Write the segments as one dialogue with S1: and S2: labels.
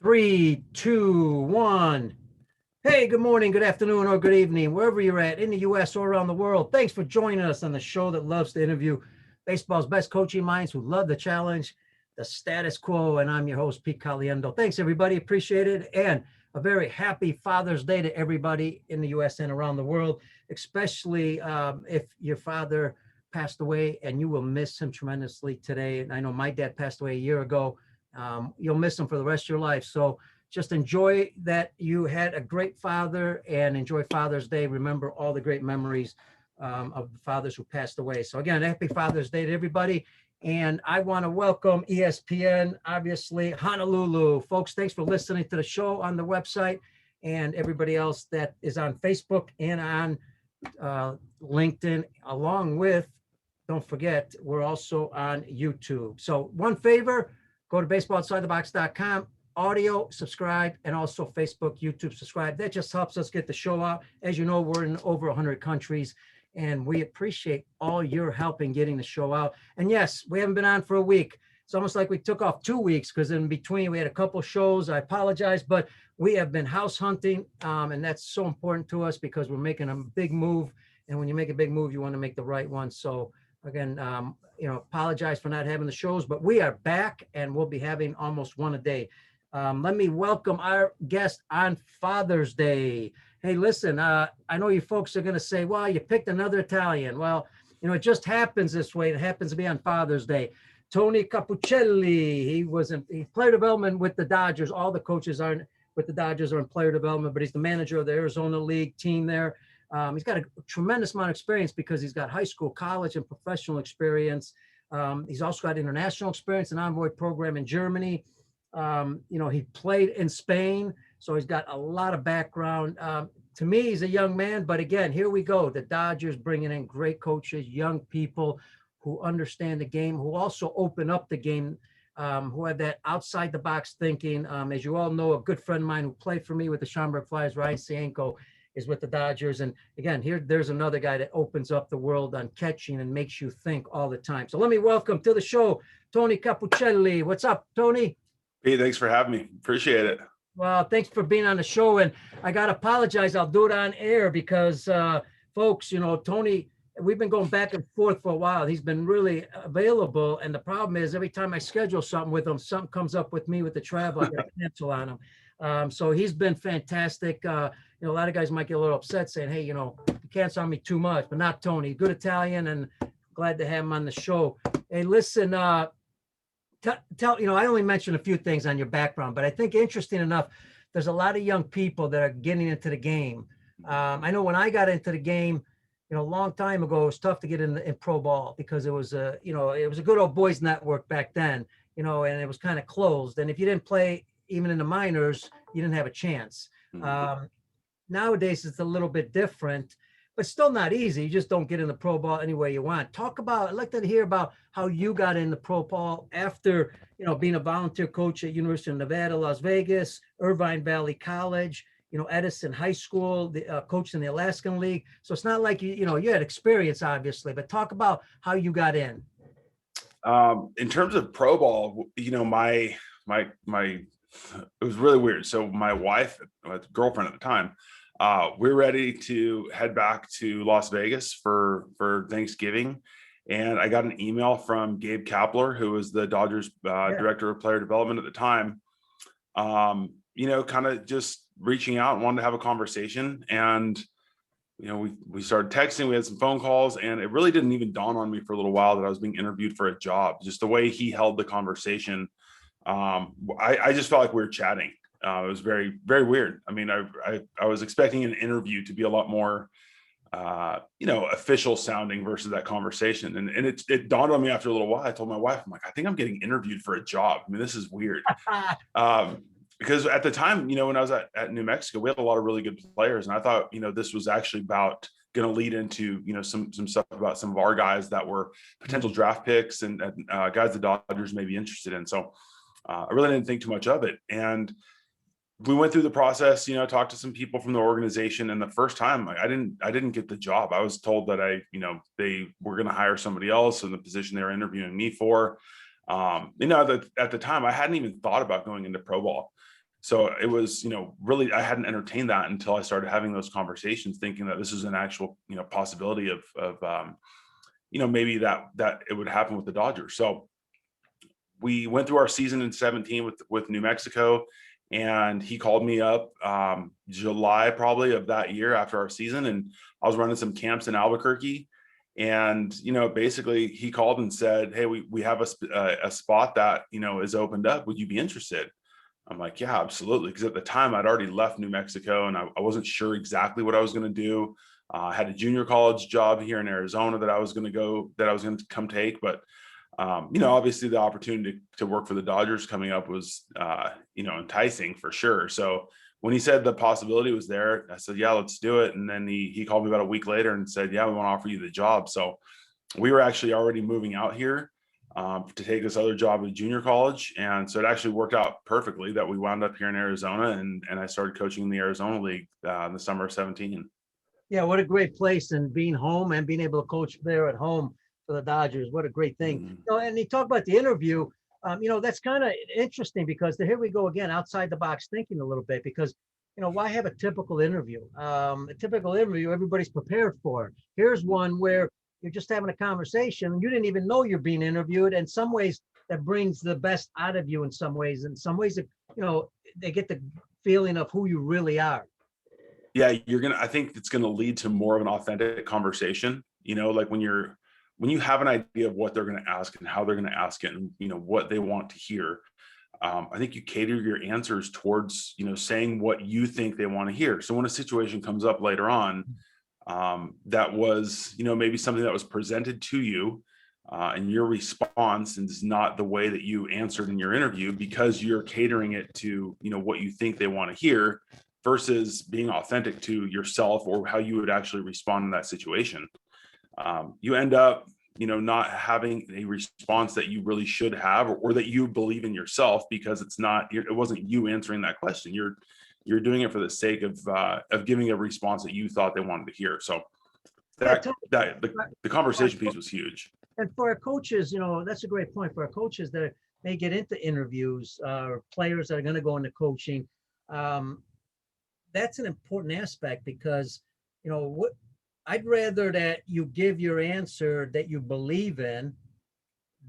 S1: Three, two, one. Hey, good morning, good afternoon, or good evening, wherever you're at in the U.S. or around the world. Thanks for joining us on the show that loves to interview baseball's best coaching minds who love the challenge, the status quo. And I'm your host, Pete Caliendo. Thanks, everybody. Appreciate it. And a very happy Father's Day to everybody in the U.S. and around the world, especially if your father passed away, and you will miss him tremendously today. And I know my dad passed away a year ago. You'll miss him for the rest of your life. So just enjoy that you had a great father and enjoy Father's Day. Remember all the great memories of the fathers who passed away. So again, happy Father's Day to everybody. And I want to welcome ESPN, obviously, Honolulu. Folks, thanks for listening to the show on the website, and everybody else that is on Facebook and on LinkedIn, along with, don't forget, we're also on YouTube. So one favor, go to baseballoutsidethebox.com, audio, subscribe, and also Facebook, YouTube, subscribe. That just helps us get the show out. As you know, we're in over 100 countries, and we appreciate all your help in getting the show out. And yes, we haven't been on for a week. It's almost like we took off 2 weeks because in between we had a couple shows. I apologize, but we have been house hunting, and that's so important to us because we're making a big move. And when you make a big move, you want to make the right one. So again, apologize for not having the shows, but we are back and we'll be having almost one a day. Let me welcome our guest on Father's Day. Hey, listen, I know you folks are going to say, well, you picked another Italian. Well, it just happens this way. It happens to be on Father's Day. Tony Cappuccilli, he player development with the Dodgers. All the coaches with the Dodgers are in player development, but he's the manager of the Arizona League team there. He's got a tremendous amount of experience because he's got high school, college, and professional experience. He's also got international experience, an envoy program in Germany. He played in Spain, so he's got a lot of background. To me, he's a young man, but again, here we go. The Dodgers bringing in great coaches, young people who understand the game, who also open up the game, who have that outside the box thinking. As you all know, a good friend of mine who played for me with the Schaumburg Flyers, Ryan Cienko, is with the Dodgers. And again, there's another guy that opens up the world on catching and makes you think all the time. So let me welcome to the show, Tony Cappuccilli. What's up, Tony?
S2: Hey, thanks for having me. Appreciate it.
S1: Well, thanks for being on the show. And I got to apologize. I'll do it on air because, folks, Tony, we've been going back and forth for a while. He's been really available. And the problem is every time I schedule something with him, something comes up with me with the travel. I got to cancel on him. So he's been fantastic. A lot of guys might get a little upset saying, hey, you cancel on me too much, but not Tony. Good Italian, and glad to have him on the show. Hey, listen, I only mentioned a few things on your background, but I think interesting enough, there's a lot of young people that are getting into the game. I know when I got into the game, a long time ago, it was tough to get in pro ball because it was a good old boys network back then, and it was kind of closed. And if you didn't play even in the minors, you didn't have a chance. Mm-hmm. Nowadays, it's a little bit different, but still not easy. You just don't get in the pro ball any way you want. I'd like to hear about how you got in the pro ball after, being a volunteer coach at University of Nevada, Las Vegas, Irvine Valley College, Edison High School, the coach in the Alaskan League. So it's not like, you had experience, obviously, but talk about how you got in.
S2: In terms of pro ball, my it was really weird. So my wife, my girlfriend at the time, we're ready to head back to Las Vegas for Thanksgiving. And I got an email from Gabe Kapler, who was the Dodgers director of player development at the time, kind of just reaching out and wanted to have a conversation. And, we started texting, we had some phone calls, and it really didn't even dawn on me for a little while that I was being interviewed for a job. Just the way he held the conversation. I just felt like we were chatting. It was very, very weird. I mean, I was expecting an interview to be a lot more, official sounding versus that conversation. And it dawned on me after a little while. I told my wife, I'm like, I think I'm getting interviewed for a job. I mean, this is weird. Because at the time, when I was at New Mexico, we had a lot of really good players. And I thought, this was actually going to lead into, some stuff about some of our guys that were potential draft picks and guys the Dodgers may be interested in. So I really didn't think too much of it. And we went through the process, talked to some people from the organization. And the first time I didn't get the job. I was told that they were going to hire somebody else in the position they were interviewing me for. At the time I hadn't even thought about going into pro ball. So it was, really, I hadn't entertained that until I started having those conversations, thinking that this is an actual, possibility of maybe that it would happen with the Dodgers. So we went through our season in 17 with New Mexico, and he called me up July probably of that year after our season, and I was running some camps in Albuquerque. And basically he called and said, hey, we have a spot that is opened up, would you be interested? I'm like, yeah, absolutely. Because at the time I'd already left New Mexico, and I wasn't sure exactly what I was going to do. I had a junior college job here in Arizona that I was going to come take. But, obviously the opportunity to work for the Dodgers coming up was, enticing for sure. So when he said the possibility was there, I said, yeah, let's do it. And then he called me about a week later and said, yeah, we want to offer you the job. So we were actually already moving out here to take this other job at junior college. And so it actually worked out perfectly that we wound up here in Arizona, and I started coaching in the Arizona League in the summer of 17.
S1: Yeah, what a great place, and being home and being able to coach there at home for the Dodgers. What a great thing. And you talk about the interview. That's kind of interesting because here we go again, outside the box thinking a little bit, because why have a typical interview? A typical interview everybody's prepared for. Here's one where you're just having a conversation and you didn't even know you're being interviewed. In some ways that brings the best out of you, in some ways they get the feeling of who you really are.
S2: Yeah, I think it's gonna lead to more of an authentic conversation. Like when you have an idea of what they're going to ask and how they're going to ask it, and what they want to hear, I think you cater your answers towards saying what you think they want to hear. So when a situation comes up later on, that was maybe something that was presented to you, and your response is not the way that you answered in your interview, because you're catering it to what you think they want to hear, versus being authentic to yourself or how you would actually respond in that situation. You end up not having a response that you really should have, or that you believe in yourself, because it wasn't you answering that question. You're doing it for the sake of giving a response that you thought they wanted to hear. So the conversation piece was huge.
S1: And for our coaches, that's a great point. For our coaches that may get into interviews, or players that are going to go into coaching, that's an important aspect, because I'd rather that you give your answer that you believe in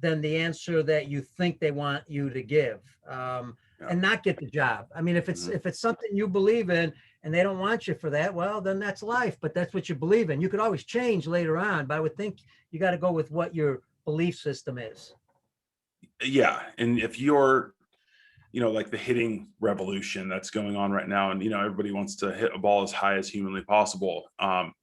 S1: than the answer that you think they want you to give, and not get the job. I mean, if it's something you believe in and they don't want you for that, well, then that's life. But that's what you believe in. You could always change later on, but I would think you got to go with what your belief system is.
S2: Yeah, and if you're like the hitting revolution that's going on right now, and everybody wants to hit a ball as high as humanly possible,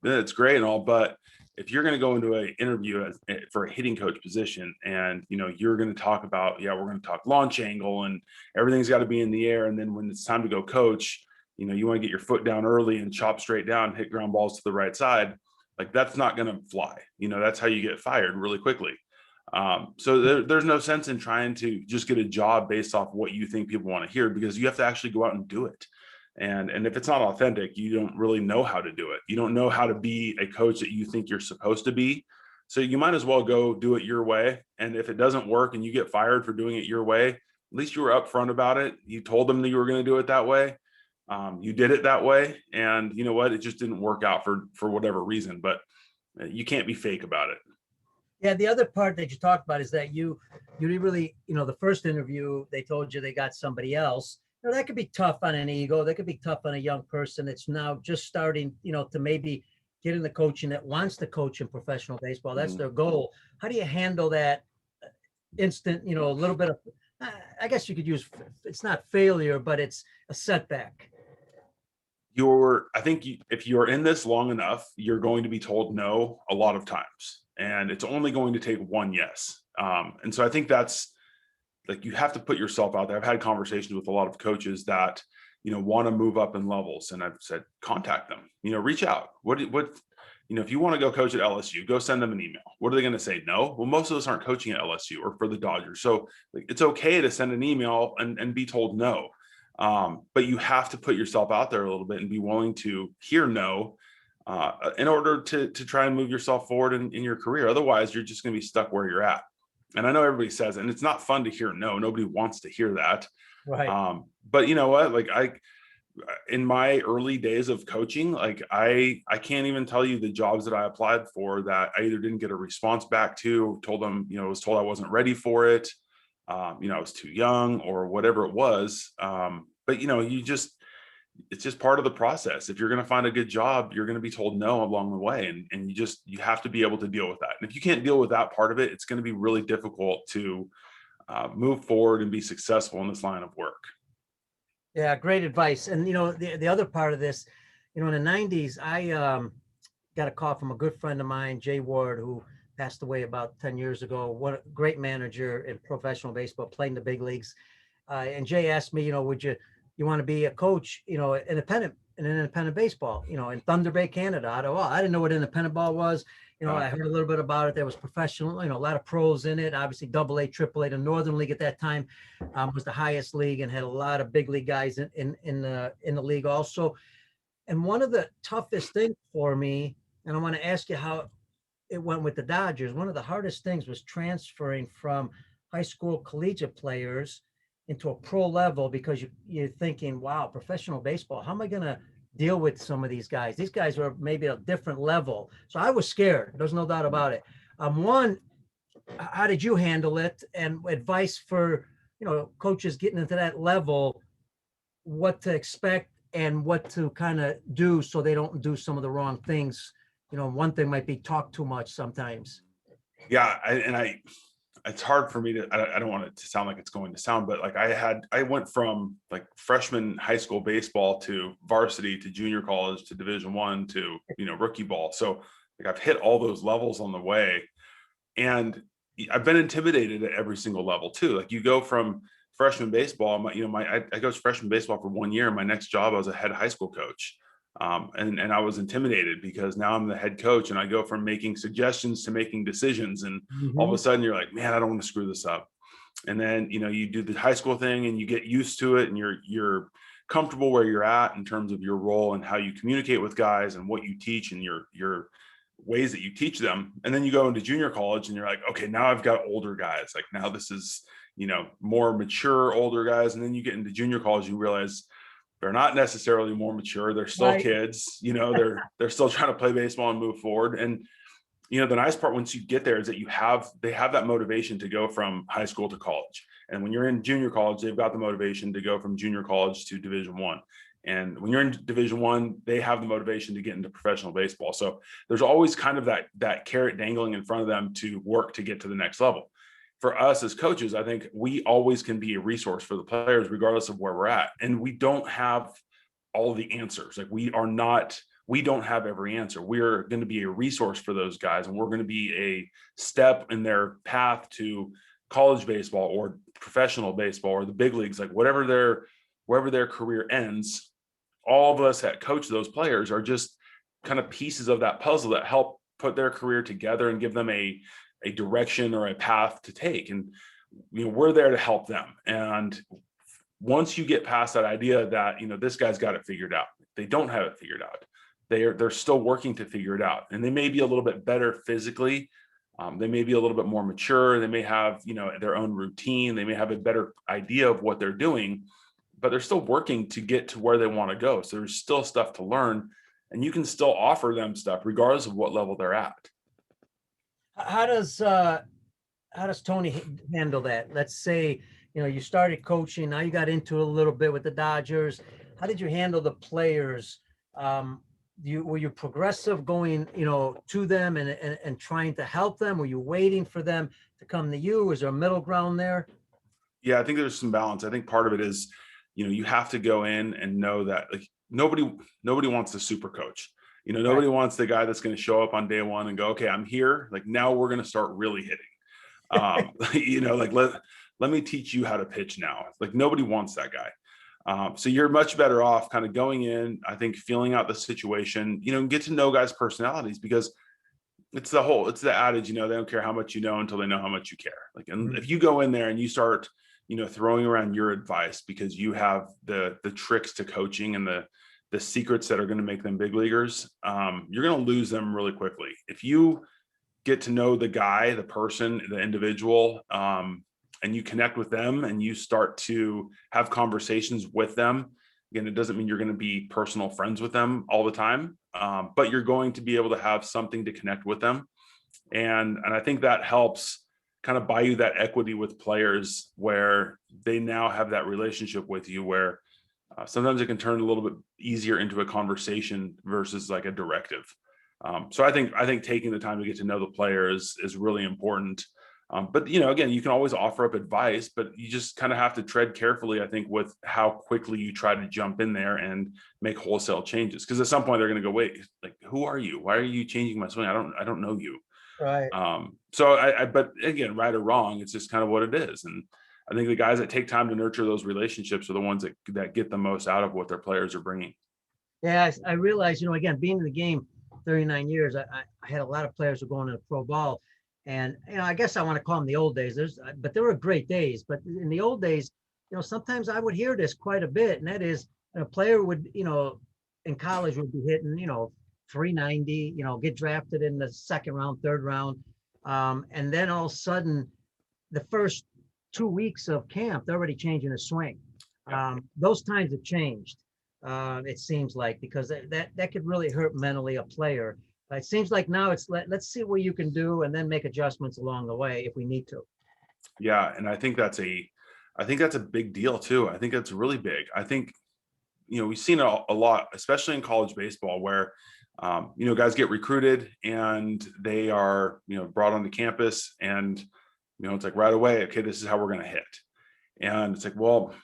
S2: it's great and all, but if you're going to go into an interview for a hitting coach position, and you're going to talk about, we're going to talk launch angle and everything's got to be in the air, and then when it's time to go coach, you want to get your foot down early and chop straight down, hit ground balls to the right side, like that's not going to fly. That's how you get fired really quickly. So there's no sense in trying to just get a job based off what you think people want to hear, because you have to actually go out and do it. And if it's not authentic, you don't really know how to do it. You don't know how to be a coach that you think you're supposed to be. So you might as well go do it your way. And if it doesn't work and you get fired for doing it your way, at least you were upfront about it. You told them that you were going to do it that way. You did it that way. And you know what? It just didn't work out for whatever reason, but you can't be fake about it.
S1: Yeah, the other part that you talked about is that you really, the first interview, they told you they got somebody else. That could be tough on an ego. That could be tough on a young person that's now just starting, to maybe get in the coaching, that wants to coach in professional baseball. That's their goal. How do you handle that instant, a little bit of, I guess you could use, it's not failure, but it's a setback.
S2: I think if you're in this long enough, you're going to be told no a lot of times, and it's only going to take one yes. And so I think that's, like, you have to put yourself out there. I've had conversations with a lot of coaches that, want to move up in levels. And I've said, contact them, reach out. If you want to go coach at LSU, go send them an email. What are they going to say? No. Well, most of us aren't coaching at LSU or for the Dodgers. So it's okay to send an email and be told no. But you have to put yourself out there a little bit and be willing to hear no, in order to try and move yourself forward in your career. Otherwise, you're just going to be stuck where you're at. And I know everybody says it, and it's not fun to hear no. Nobody wants to hear that.
S1: Right.
S2: But you know what? Like in my early days of coaching, like I can't even tell you the jobs that I applied for that I either didn't get a response back to, told them, was told I wasn't ready for it. I was too young or whatever it was. But it's just part of the process. If you're going to find a good job, you're going to be told no along the way. And you have to be able to deal with that. And if you can't deal with that part of it, it's going to be really difficult to move forward and be successful in this line of work.
S1: Yeah, great advice. And the other part of this, in the 90s, I got a call from a good friend of mine, Jay Ward, who passed away about 10 years ago. What a great manager in professional baseball, played in the big leagues. And Jay asked me, would you want to be a coach, independent baseball, in Thunder Bay, Canada, Ottawa. I didn't know what independent ball was. I heard a little bit about it. There was professional, a lot of pros in it. Obviously, AA, AAA. The Northern League at that time was the highest league and had a lot of big league guys in the league also. And one of the toughest things for me, and I want to ask you how it went with the Dodgers. One of the hardest things was transferring from high school collegiate players into a pro level, because you're thinking, wow, professional baseball, how am I going to deal with some of these guys? These guys are maybe a different level. So I was scared. There's no doubt about it. One, how did you handle it? And advice for, coaches getting into that level, what to expect and what to kind of do so they don't do some of the wrong things. One thing might be talk too much sometimes.
S2: Yeah. It's hard for me to, I don't want it to sound like it's going to sound, but like I went from like freshman high school baseball to varsity to junior college to Division I to, rookie ball. So like I've hit all those levels on the way, and I've been intimidated at every single level too. Like you go from freshman baseball, I coached freshman baseball for 1 year. My next job, I was a head high school coach. And I was intimidated because now I'm the head coach and I go from making suggestions to making decisions. And all of a sudden you're like, man, I don't want to screw this up. And then, you do the high school thing and you get used to it and you're comfortable where you're at in terms of your role and how you communicate with guys and what you teach and your ways that you teach them. And then you go into junior college and you're like, okay, now I've got older guys. Like now this is, more mature older guys. And then you get into junior college, you realize they're not necessarily more mature. They're still kids, they're still trying to play baseball and move forward. And, the nice part once you get there is that they have that motivation to go from high school to college. And when you're in junior college, they've got the motivation to go from junior college to Division I. And when you're in Division I, they have the motivation to get into professional baseball. So there's always kind of that carrot dangling in front of them to work to get to the next level. For us as coaches, I think we always can be a resource for the players, regardless of where we're at. And we don't have all the answers. Like we don't have every answer. We're going to be a resource for those guys. And we're going to be a step in their path to college baseball or professional baseball or the big leagues, like wherever their career ends. All of us that coach those players are just kind of pieces of that puzzle that help put their career together and give them a direction or a path to take. And we're there to help them. And once you get past that idea that this guy's got it figured out, they don't have it figured out. They're still working to figure it out, and they may be a little bit better physically. They may be a little bit more mature. They may have their own routine. They may have a better idea of what they're doing, but they're still working to get to where they want to go. So there's still stuff to learn, and you can still offer them stuff regardless of what level they're at.
S1: How does Tony handle that? Let's say, you started coaching, now you got into it a little bit with the Dodgers. How did you handle the players? Were you progressive going, to them and trying to help them? Were you waiting for them to come to you? Is there a middle ground there?
S2: Yeah, I think there's some balance. I think part of it is, you have to go in and know that like nobody wants the super coach. Nobody wants the guy that's going to show up on day one and go, okay, I'm here. Like now we're going to start really hitting. Like let me teach you how to pitch now. Like nobody wants that guy. So you're much better off kind of going in, I think, feeling out the situation, and get to know guys' personalities, because it's the adage, they don't care how much you know until they know how much you care. Like, and if you go in there and you start, throwing around your advice because you have the tricks to coaching and the secrets that are going to make them big leaguers, you're going to lose them really quickly. If you get to know the guy, the person, the individual, and you connect with them and you start to have conversations with them. Again, it doesn't mean you're going to be personal friends with them all the time, but you're going to be able to have something to connect with them. And I think that helps kind of buy you that equity with players where they now have that relationship with you where sometimes it can turn a little bit easier into a conversation versus like a directive. So I think taking the time to get to know the player is really important. But again, you can always offer up advice, but you just kind of have to tread carefully, I think, with how quickly you try to jump in there and make wholesale changes. Because at some point they're going to go, wait, like, who are you? Why are you changing my swing? I don't know you.
S1: Right.
S2: So but again, right or wrong, it's just kind of what it is. And I think the guys that take time to nurture those relationships are the ones that get the most out of what their players are bringing.
S1: Yeah, I realized, again, being in the game 39 years, I had a lot of players who were going to pro ball. And, I guess I want to call them the old days. But there were great days. But in the old days, sometimes I would hear this quite a bit. And that is a player would, in college would be hitting, 390, get drafted in the second round, third round. And then all of a sudden, the first 2 weeks of camp, they're already changing the swing. Those times have changed. It seems like, because that could really hurt mentally a player. It seems like now it's let's see what you can do and then make adjustments along the way if we need to.
S2: Yeah, and I think that's a big deal too. I think that's really big. I think we've seen a lot, especially in college baseball, where guys get recruited and they are brought onto campus, and it's like right away, okay, this is how we're going to hit, and it's like, well,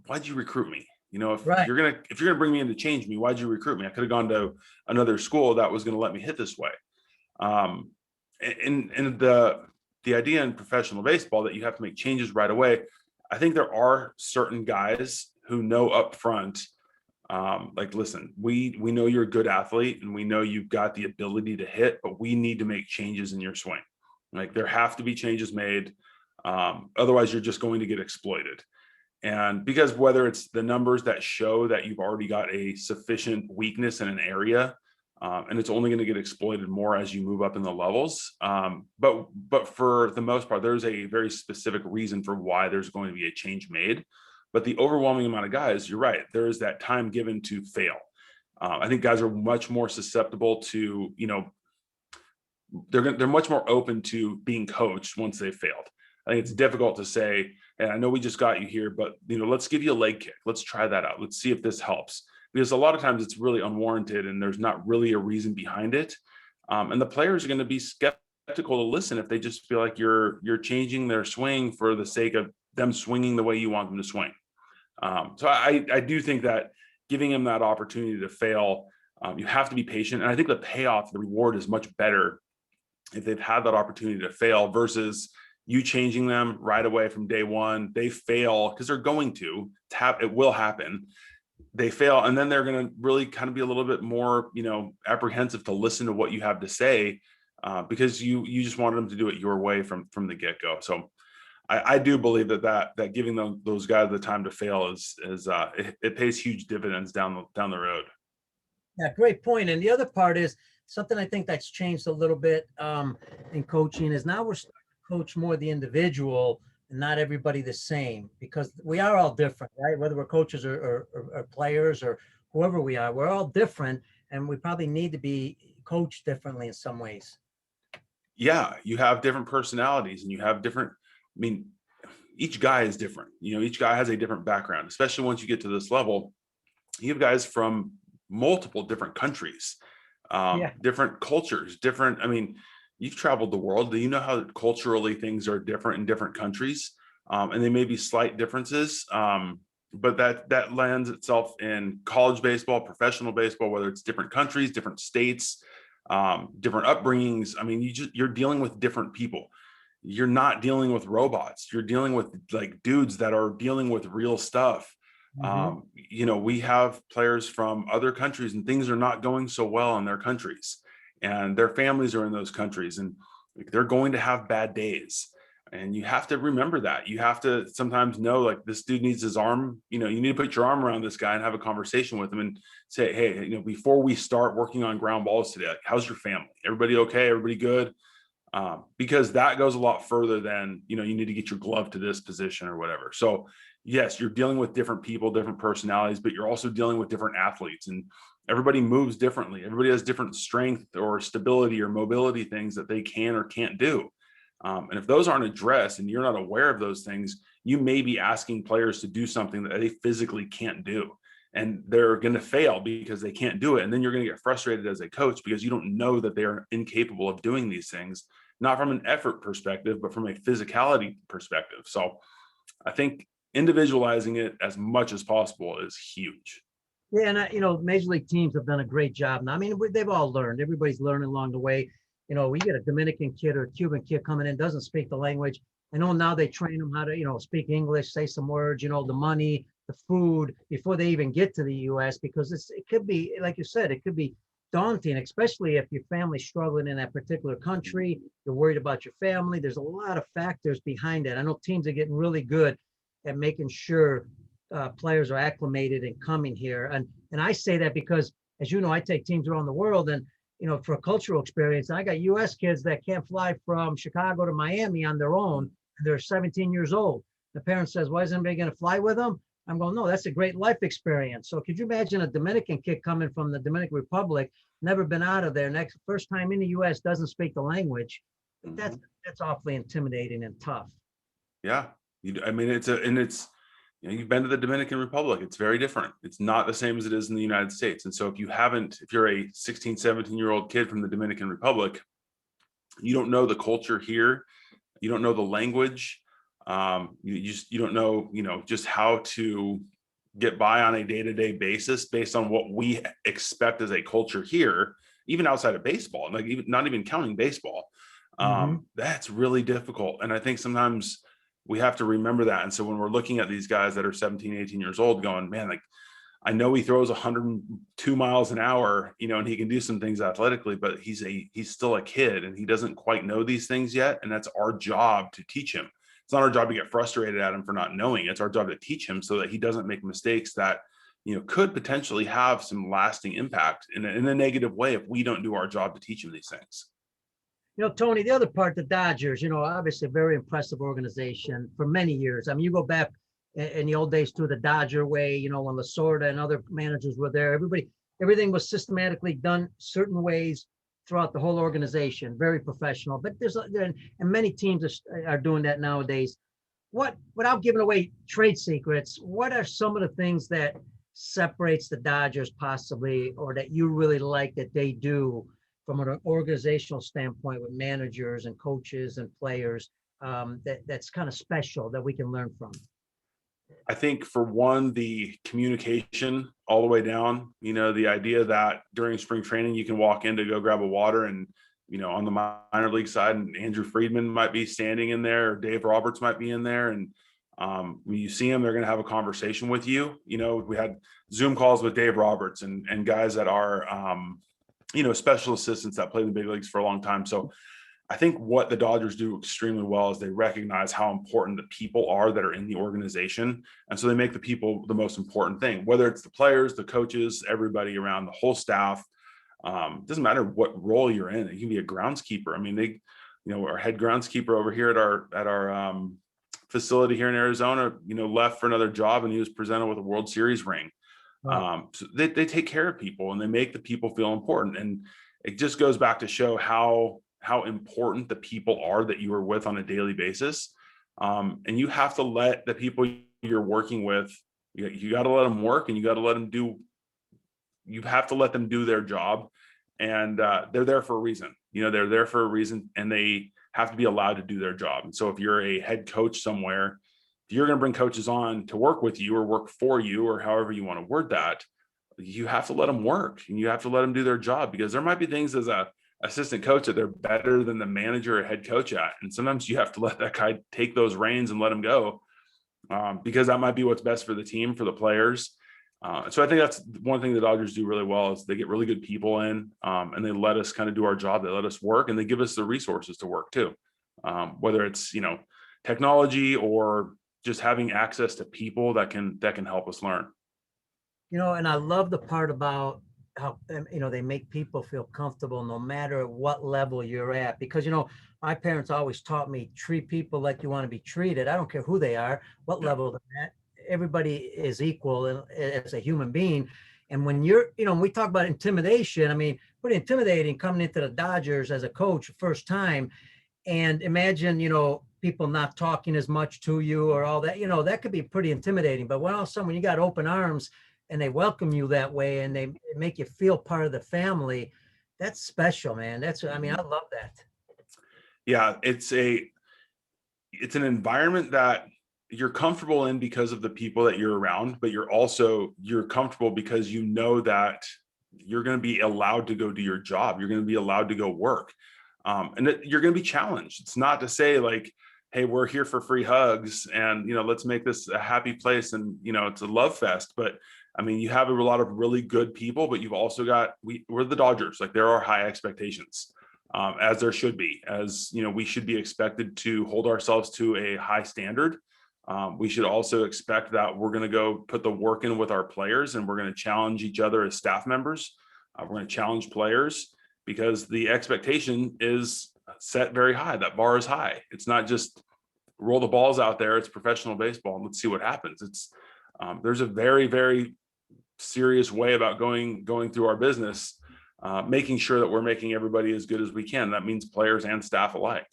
S2: why'd you recruit me? If
S1: Right.
S2: you're gonna bring me in to change me, why'd you recruit me? I could have gone to another school that was going to let me hit this way. And the idea in professional baseball that you have to make changes right away. I think there are certain guys who know up front, like, listen, we know you're a good athlete and we know you've got the ability to hit, but we need to make changes in your swing. Like, there have to be changes made. Otherwise, you're just going to get exploited. And because whether it's the numbers that show that you've already got a sufficient weakness in an area, and it's only going to get exploited more as you move up in the levels. But for the most part, there's a very specific reason for why there's going to be a change made. But the overwhelming amount of guys, you're right, there is that time given to fail. I think guys are much more susceptible to, they're much more open to being coached once they've failed. I think it's difficult to say, and I know we just got you here, but let's give you a leg kick. Let's try that out. Let's see if this helps. Because a lot of times it's really unwarranted and there's not really a reason behind it. And the players are going to be skeptical to listen if they just feel like you're changing their swing for the sake of them swinging the way you want them to swing. So I do think that giving them that opportunity to fail, you have to be patient. And I think the payoff, the reward is much better if they've had that opportunity to fail versus you changing them right away from day one. They fail because they're going to. It will happen. They fail, and then they're going to really kind of be a little bit more, apprehensive to listen to what you have to say, because you just wanted them to do it your way from the get-go. So I do believe that giving those guys the time to fail it pays huge dividends down the road.
S1: Yeah, great point. And the other part is something I think that's changed a little bit in coaching is now we're starting to coach more the individual and not everybody the same, because we are all different, right? Whether we're coaches or players or whoever we are, we're all different, and we probably need to be coached differently in some ways.
S2: Yeah, you have different personalities and you have different, I mean, each guy is different. Each guy has a different background, especially once you get to this level. You have guys from multiple different countries, different cultures, different. I mean, you've traveled the world. Do you know how culturally things are different in different countries? And they may be slight differences, but that lands itself in college baseball, professional baseball, whether it's different countries, different states, different upbringings. I mean, you're dealing with different people. You're not dealing with robots. You're dealing with like dudes that are dealing with real stuff.
S1: Mm-hmm.
S2: We have players from other countries and things are not going so well in their countries, and their families are in those countries, and they're going to have bad days. And you have to remember that. You have to sometimes know, like, this dude needs his arm, you need to put your arm around this guy and have a conversation with him and say, hey, before we start working on ground balls today, like, how's your family? Everybody okay? Everybody good? because that goes a lot further than, you need to get your glove to this position or whatever. So yes, you're dealing with different people, different personalities, but you're also dealing with different athletes, and everybody moves differently. Everybody has different strength or stability or mobility things that they can or can't do. And if those aren't addressed and you're not aware of those things, you may be asking players to do something that they physically can't do. And they're going to fail because they can't do it. And then you're going to get frustrated as a coach because you don't know that they're incapable of doing these things, not from an effort perspective, but from a physicality perspective. So I think individualizing it as much as possible is huge.
S1: Yeah, and major league teams have done a great job. Now, I mean, they've all learned. Everybody's learning along the way. We get a Dominican kid or a Cuban kid coming in, doesn't speak the language. I know now they train them how to, speak English, say some words, the money, the food before they even get to the U.S. because it could be, like you said, it could be daunting, especially if your family's struggling in that particular country. You're worried about your family. There's a lot of factors behind it. I know teams are getting really good at making sure players are acclimated and coming here. And I say that because, as you know, I take teams around the world, and for a cultural experience. I got U.S. kids that can't fly from Chicago to Miami on their own, and they're 17 years old. The parent says, "Why isn't anybody going to fly with them?" I'm going, "No, that's a great life experience." So could you imagine a Dominican kid coming from the Dominican Republic, never been out of there, first time in the U.S., doesn't speak the language? That's awfully intimidating and tough.
S2: Yeah. I mean, it's you've been to the Dominican Republic. It's very different. It's not the same as it is in the United States. And so if you're a 16, 17-year-old kid from the Dominican Republic, you don't know the culture here. You don't know the language. You don't know, just how to get by on a day-to-day basis based on what we expect as a culture here, even outside of baseball, like not even counting baseball. That's really difficult. And I think sometimes we have to remember that. And so when we're looking at these guys that are 17, 18 years old going, man, like, I know he throws 102 miles an hour, and he can do some things athletically, but he's still a kid and he doesn't quite know these things yet. And that's our job to teach him. It's not our job to get frustrated at him for not knowing. It's our job to teach him so that he doesn't make mistakes that, could potentially have some lasting impact in a negative way if we don't do our job to teach him these things.
S1: Tony, the other part, the Dodgers, obviously a very impressive organization for many years. I mean, you go back in the old days to the Dodger way, when Lasorda and other managers were there, everything was systematically done certain ways throughout the whole organization, very professional. But and many teams are doing that nowadays. Without giving away trade secrets, what are some of the things that separates the Dodgers possibly, or that you really like that they do from an organizational standpoint with managers and coaches and players, that's kind of special that we can learn from?
S2: I think for one, the communication all the way down, the idea that during spring training, you can walk in to go grab a water and, on the minor league side, and Andrew Friedman might be standing in there, or Dave Roberts might be in there. And when you see them, they're going to have a conversation with you. We had Zoom calls with Dave Roberts and guys that are, special assistants that play in the big leagues for a long time. So I think what the Dodgers do extremely well is they recognize how important the people are that are in the organization. And so they make the people the most important thing, whether it's the players, the coaches, everybody around, the whole staff. Doesn't matter what role you're in. You can be a groundskeeper. I mean, our head groundskeeper over here at our facility here in Arizona, left for another job, and he was presented with a World Series ring. Wow. So they take care of people and they make the people feel important. And it just goes back to show how important the people are that you are with on a daily basis. And you have to let the people you're working with, you got to let them work, and you got to let them you have to let them do their job. And they're there for a reason. They're there for a reason, and they have to be allowed to do their job. And so if you're a head coach somewhere, if you're going to bring coaches on to work with you or work for you, or however you want to word that, you have to let them work, and you have to let them do their job, because there might be things as a assistant coach that they're better than the manager or head coach at. And sometimes you have to let that guy take those reins and let him go, because that might be what's best for the team, for the players. So I think that's one thing the Dodgers do really well, is they get really good people in, and they let us kind of do our job. They let us work, and they give us the resources to work too. Whether it's, technology, or just having access to people that can help us learn.
S1: And I love the part about how they make people feel comfortable no matter what level you're at. Because my parents always taught me, treat people like you want to be treated. I don't care who they are, what
S2: Yeah.
S1: level they're at. Everybody is equal as a human being. And when you're, when we talk about intimidation, I mean, pretty intimidating coming into the Dodgers as a coach first time. And imagine, people not talking as much to you or all that, that could be pretty intimidating. But when all of a sudden, when you got open arms and they welcome you that way and they make you feel part of the family, that's special, man. I love that.
S2: Yeah. It's an environment that you're comfortable in because of the people that you're around, but you're comfortable because you know that you're going to be allowed to go do your job. You're going to be allowed to go work. You're going to be challenged. It's not to say like, hey, we're here for free hugs and, let's make this a happy place and, it's a love fest. But I mean, you have a lot of really good people, but you've also got, we're the Dodgers. Like there are high expectations. As there should be, we should be expected to hold ourselves to a high standard. We should also expect that we're going to go put the work in with our players and we're going to challenge each other as staff members. We're going to challenge players because the expectation is set very high. That bar is high. It's not just roll the balls out there. It's professional baseball and let's see what happens. There's a very, very serious way about going through our business, making sure that we're making everybody as good as we can. That means players and staff alike.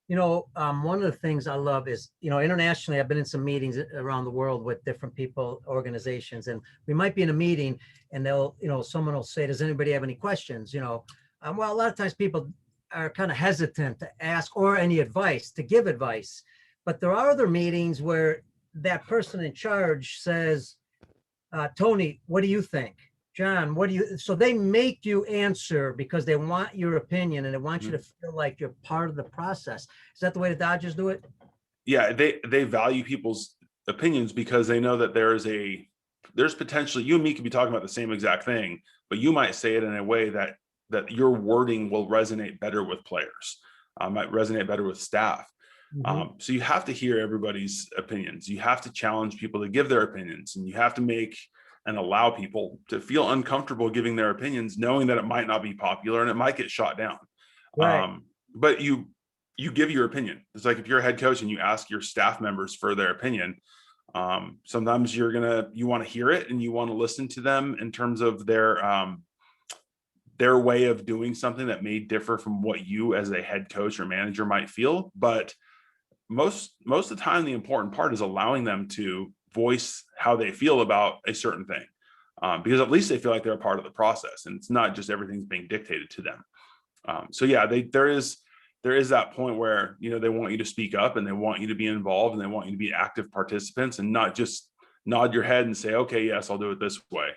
S1: One of the things I love is, internationally, I've been in some meetings around the world with different people, organizations, and we might be in a meeting and someone will say, does anybody have any questions? Well, a lot of times people are kind of hesitant to ask or any advice, to give advice. But there are other meetings where that person in charge says, Tony, what do you think? John, so they make you answer because they want your opinion and they want you to feel like you're part of the process. Is that the way the Dodgers do it?
S2: Yeah, they value people's opinions because they know that there's potentially, you and me could be talking about the same exact thing, but you might say it in a way that your wording will resonate better with players, might resonate better with staff. So you have to hear everybody's opinions. You have to challenge people to give their opinions, and you have to make and allow people to feel uncomfortable giving their opinions, knowing that it might not be popular and it might get shot down.
S1: Right.
S2: But you give your opinion. It's like if you're a head coach and you ask your staff members for their opinion, sometimes you want to hear it and you want to listen to them in terms of their way of doing something that may differ from what you as a head coach or manager might feel. But most of the time, the important part is allowing them to voice how they feel about a certain thing, because at least they feel like they're a part of the process and it's not just everything's being dictated to them. So yeah, there is that point where, they want you to speak up and they want you to be involved and they want you to be active participants and not just nod your head and say, okay, yes, I'll do it this way.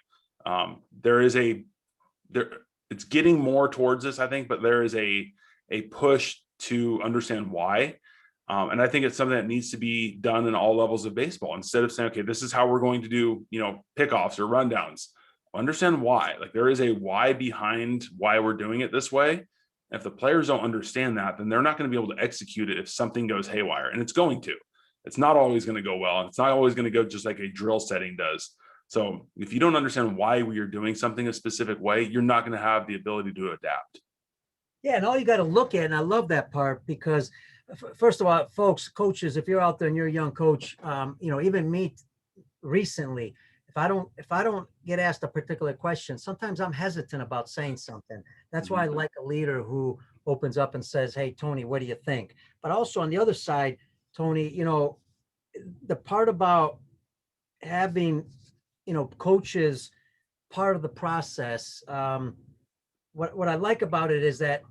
S2: It's getting more towards this, I think, but there is a push to understand why. And I think it's something that needs to be done in all levels of baseball. Instead of saying, okay, this is how we're going to do, pickoffs or rundowns, understand why. Like there is a why behind why we're doing it this way. If the players don't understand that, then they're not going to be able to execute it if something goes haywire. And it's going to. It's not always going to go well. It's not always going to go just like a drill setting does. So if you don't understand why we are doing something a specific way, you're not going to have the ability to adapt.
S1: Yeah, and all you got to look at, and I love that part because, first of all, folks, coaches, if you're out there and you're a young coach, even me recently, if I don't get asked a particular question, sometimes I'm hesitant about saying something. That's why I like a leader who opens up and says, "Hey, Tony, what do you think?" But also on the other side, Tony, the part about having, coaches part of the process. What I like about it is that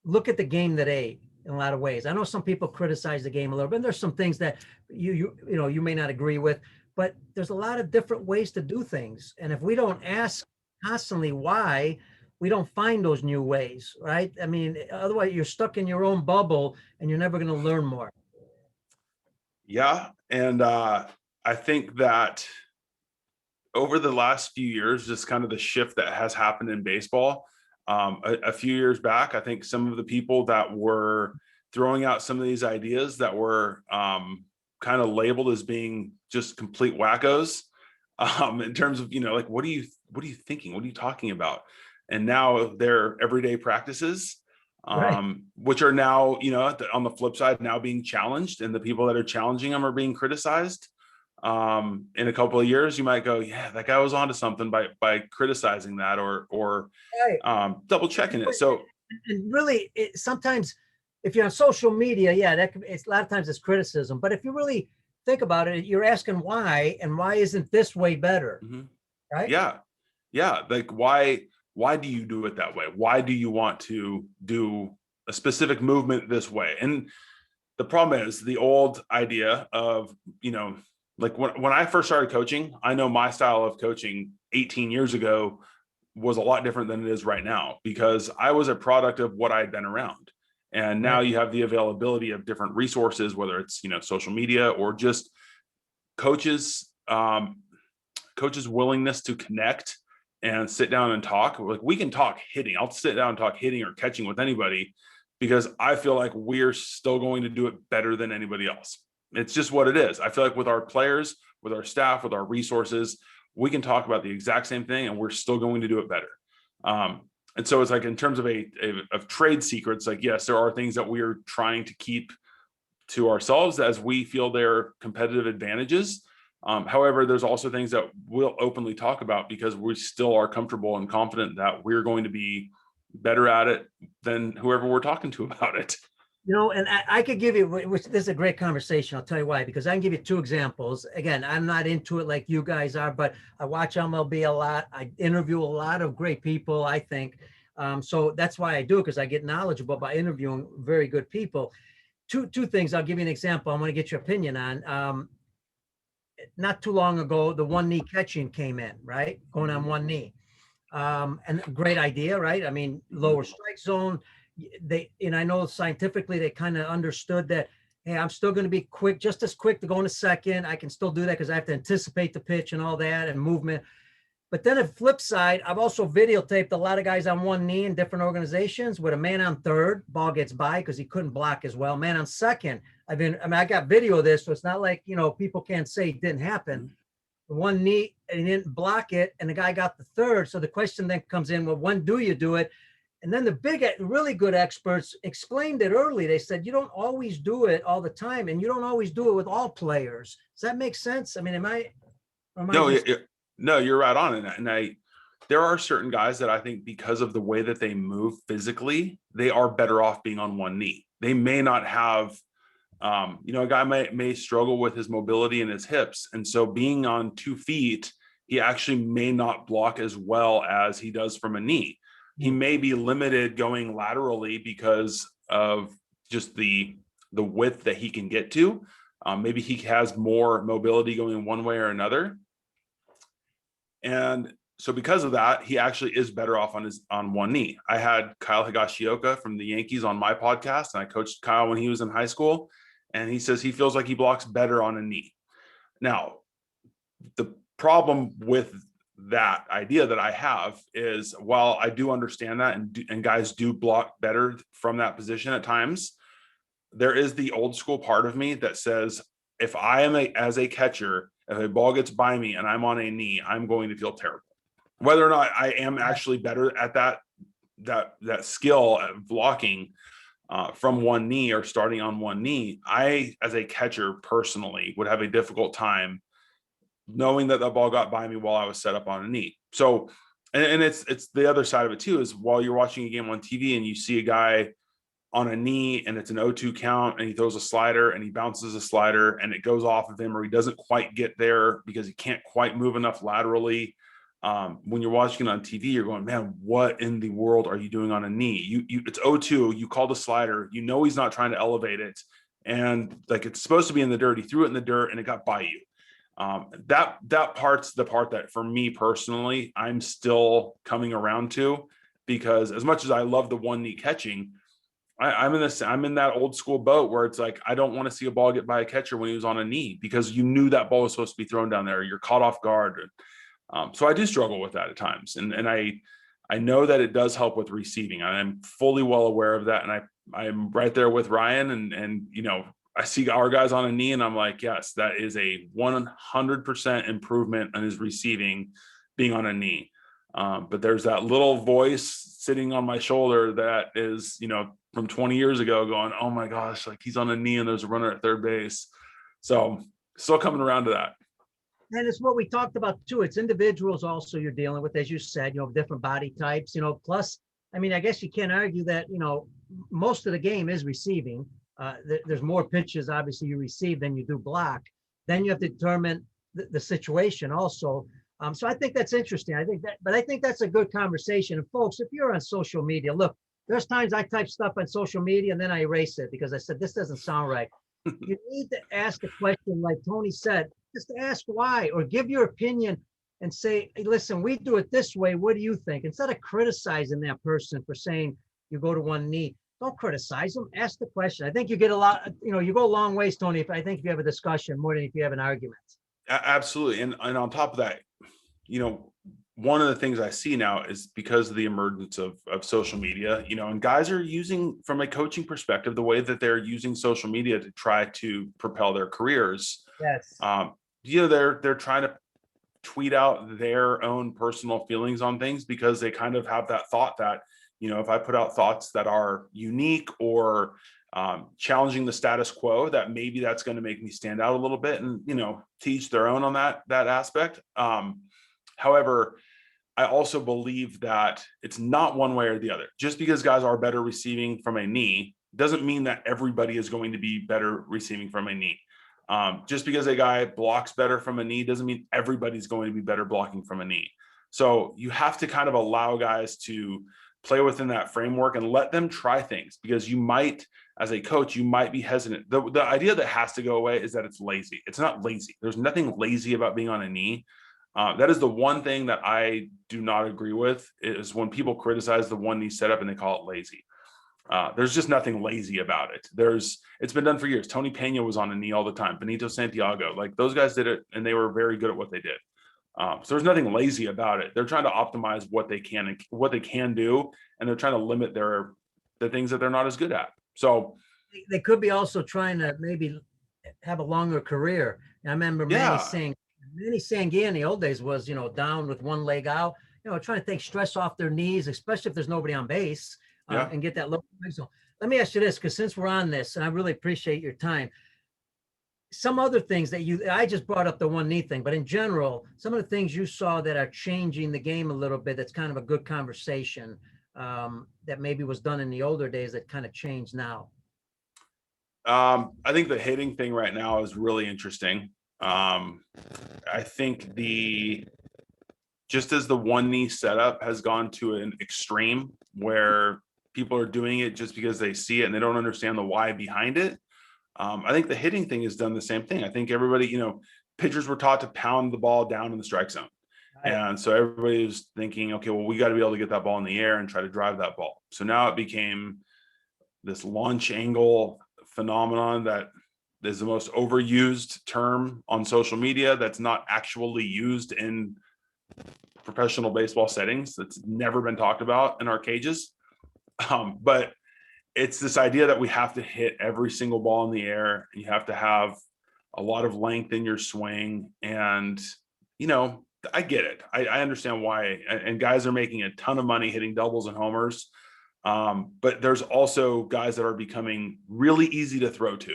S1: look at the game today in a lot of ways. I know some people criticize the game a little bit. And there's some things that you may not agree with, but there's a lot of different ways to do things. And if we don't ask constantly why, we don't find those new ways, right? I mean, otherwise you're stuck in your own bubble and you're never going to learn more.
S2: Yeah. And I think that over the last few years, just kind of the shift that has happened in baseball, a few years back, I think some of the people that were throwing out some of these ideas that were kind of labeled as being just complete wackos, in terms of, like, what do what are you thinking? What are you talking about? And now they're everyday practices,
S1: Right.
S2: which are now, on the flip side, now being challenged, and the people that are challenging them are being criticized. In a couple of years, you might go, yeah, that guy was onto something by criticizing that, or
S1: Right.
S2: double checking it. So
S1: And really, sometimes if you're on social media, yeah, it's a lot of times it's criticism. But if you really think about it, you're asking why, and why isn't this way better,
S2: mhm.
S1: right?
S2: Yeah, yeah, like why do you do it that way? Why do you want to do a specific movement this way? And the problem is the old idea of, like when I first started coaching, I know my style of coaching 18 years ago was a lot different than it is right now, because I was a product of what I had been around. And now
S1: Right.
S2: you have the availability of different resources, whether it's, social media or just coaches, coaches' willingness to connect and sit down and talk. Like, we can talk hitting. I'll sit down and talk hitting or catching with anybody, because I feel like we're still going to do it better than anybody else. It's just what it is. I feel like with our players, with our staff, with our resources, we can talk about the exact same thing and we're still going to do it better. And so it's like, in terms of of trade secrets, like, yes, there are things that we're trying to keep to ourselves as we feel they're competitive advantages. However, there's also things that we'll openly talk about because we still are comfortable and confident that we're going to be better at it than whoever we're talking to about it.
S1: And I could give you, which this is a great conversation. I'll tell you why, because I can give you two examples. Again, I'm not into it like you guys are, but I watch MLB a lot. I interview a lot of great people, I think. So that's why I do it, because I get knowledgeable by interviewing very good people. Two things. I'll give you an example. I want to get your opinion on. Not too long ago, the one knee catching came in, right? Going on one knee. And great idea, right? I mean, lower strike zone. And I know scientifically they kind of understood that, hey, I'm still going to be quick, just as quick to go in a second. I can still do that because I have to anticipate the pitch and all that and movement. But then the flip side, I've also videotaped a lot of guys on one knee in different organizations with a man on third, ball gets by because he couldn't block as well. Man on second, I got video of this, so it's not like, people can't say it didn't happen. One knee and he didn't block it, and the guy got the third. So the question then comes in, well, when do you do it? And then the really good experts explained it early. They said, you don't always do it all the time, and you don't always do it with all players. Does that make sense? I mean, am I
S2: No,
S1: just
S2: no, you're right on. And there are certain guys that I think, because of the way that they move physically, they are better off being on one knee. They may not have, a guy may struggle with his mobility and his hips. And so being on 2 feet, he actually may not block as well as he does from a knee. He may be limited going laterally because of just the width that he can get to. Maybe he has more mobility going one way or another. And so because of that, he actually is better off on one knee. I had Kyle Higashioka from the Yankees on my podcast, and I coached Kyle when he was in high school. And he says he feels like he blocks better on a knee. Now, the problem with that idea that I have is, while I do understand that, and guys do block better from that position at times, there is the old school part of me that says, if I am as a catcher, if a ball gets by me and I'm on a knee, I'm going to feel terrible. Whether or not I am actually better at that skill of blocking from one knee or starting on one knee, I, as a catcher personally, would have a difficult time knowing that the ball got by me while I was set up on a knee. So, and it's the other side of it too, is while you're watching a game on TV and you see a guy on a knee and it's an 0-2 count and he throws a slider and he bounces a slider and it goes off of him, or he doesn't quite get there because he can't quite move enough laterally. When you're watching it on TV, you're going, man, what in the world are you doing on a knee? It's 0-2, you called a slider, he's not trying to elevate it. And like, it's supposed to be in the dirt. He threw it in the dirt and it got by you. That part's the part that, for me personally, I'm still coming around to, because as much as I love the one knee catching, I'm in that old school boat where it's like, I don't want to see a ball get by a catcher when he was on a knee, because you knew that ball was supposed to be thrown down there. You're caught off guard. So I do struggle with that at times. And I know that it does help with receiving. I'm fully well aware of that. And I'm right there with Ryan, and I see our guys on a knee and I'm like, yes, that is a 100% improvement on his receiving being on a knee. But there's that little voice sitting on my shoulder that is, from 20 years ago going, oh my gosh, like he's on a knee and there's a runner at third base. So still coming around to that.
S1: And it's what we talked about too. It's individuals also you're dealing with, as you said, different body types, plus, I mean, I guess you can't argue that, most of the game is receiving. There's more pitches, obviously, you receive than you do block. Then you have to determine the situation also. So I think that's interesting. I think that's a good conversation. And folks, if you're on social media, look, there's times I type stuff on social media and then I erase it because I said, this doesn't sound right. You need to ask a question like Tony said, just ask why, or give your opinion and say, hey, listen, we do it this way. What do you think? Instead of criticizing that person for saying you go to one knee, don't criticize them. Ask the question. I think you get a lot, you go a long ways, Tony, if you have a discussion more than if you have an argument.
S2: Absolutely. And on top of that, one of the things I see now is because of the emergence of social media, and guys are using, from a coaching perspective, the way that they're using social media to try to propel their careers.
S1: Yes.
S2: They're trying to tweet out their own personal feelings on things because they kind of have that thought that, if I put out thoughts that are unique or challenging the status quo, that maybe that's going to make me stand out a little bit, and, teach their own on that aspect. However, I also believe that it's not one way or the other. Just because guys are better receiving from a knee doesn't mean that everybody is going to be better receiving from a knee. Just because a guy blocks better from a knee doesn't mean everybody's going to be better blocking from a knee. So you have to kind of allow guys to play within that framework and let them try things, because you might, as a coach, you might be hesitant. The idea that has to go away is that it's lazy. It's not lazy. There's nothing lazy about being on a knee. That is the one thing that I do not agree with, is when people criticize the one knee setup and they call it lazy. There's just nothing lazy about it. It's been done for years. Tony Pena was on a knee all the time. Benito Santiago, like those guys did it and they were very good at what they did. So there's nothing lazy about it. They're trying to optimize what they can do, and they're trying to limit the things that they're not as good at. So
S1: they could be also trying to maybe have a longer career. I remember Manny Sanguier in the old days was, down with one leg out, trying to take stress off their knees, especially if there's nobody on base, and get that low. So let me ask you this, because since we're on this, and I really appreciate your time, some other things that I just brought up the one knee thing, but in general, some of the things you saw that are changing the game a little bit, that's kind of a good conversation, that maybe was done in the older days that kind of changed now.
S2: I think the hitting thing right now is really interesting. I think just as the one knee setup has gone to an extreme where people are doing it just because they see it and they don't understand the why behind it. I think the hitting thing has done the same thing. I think everybody, pitchers were taught to pound the ball down in the strike zone. Right. And so everybody was thinking, okay, well, we got to be able to get that ball in the air and try to drive that ball. So now it became this launch angle phenomenon that is the most overused term on social media that's not actually used in professional baseball settings. That's never been talked about in our cages. But it's this idea that we have to hit every single ball in the air, and you have to have a lot of length in your swing. And, I get it. I understand why. And guys are making a ton of money hitting doubles and homers. But there's also guys that are becoming really easy to throw to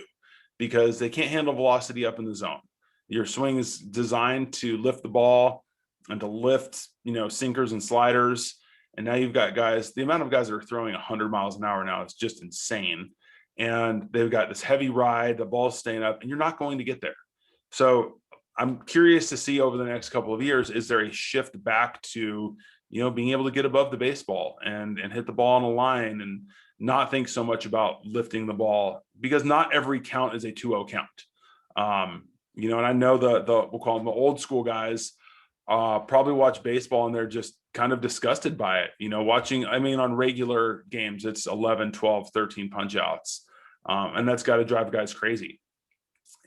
S2: because they can't handle velocity up in the zone. Your swing is designed to lift the ball and to lift, sinkers and sliders. And now you've got guys, the amount of guys that are throwing 100 miles an hour now is just insane. And they've got this heavy ride, the ball's staying up, and you're not going to get there. So I'm curious to see over the next couple of years, is there a shift back to, being able to get above the baseball and hit the ball on a line and not think so much about lifting the ball, because not every count is a 2-0 count. And I know we'll call them the old school guys, probably watch baseball and they're just kind of disgusted by it, on regular games, it's 11, 12, 13 punch outs. And that's got to drive guys crazy.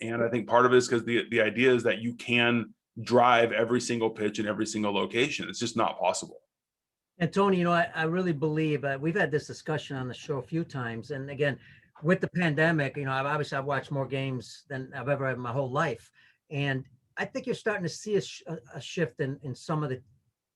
S2: And I think part of it is because the idea is that you can drive every single pitch in every single location. It's just not possible.
S1: And Tony, I really believe we've had this discussion on the show a few times. And again, with the pandemic, I've watched more games than I've ever had in my whole life. And I think you're starting to see a shift in some of the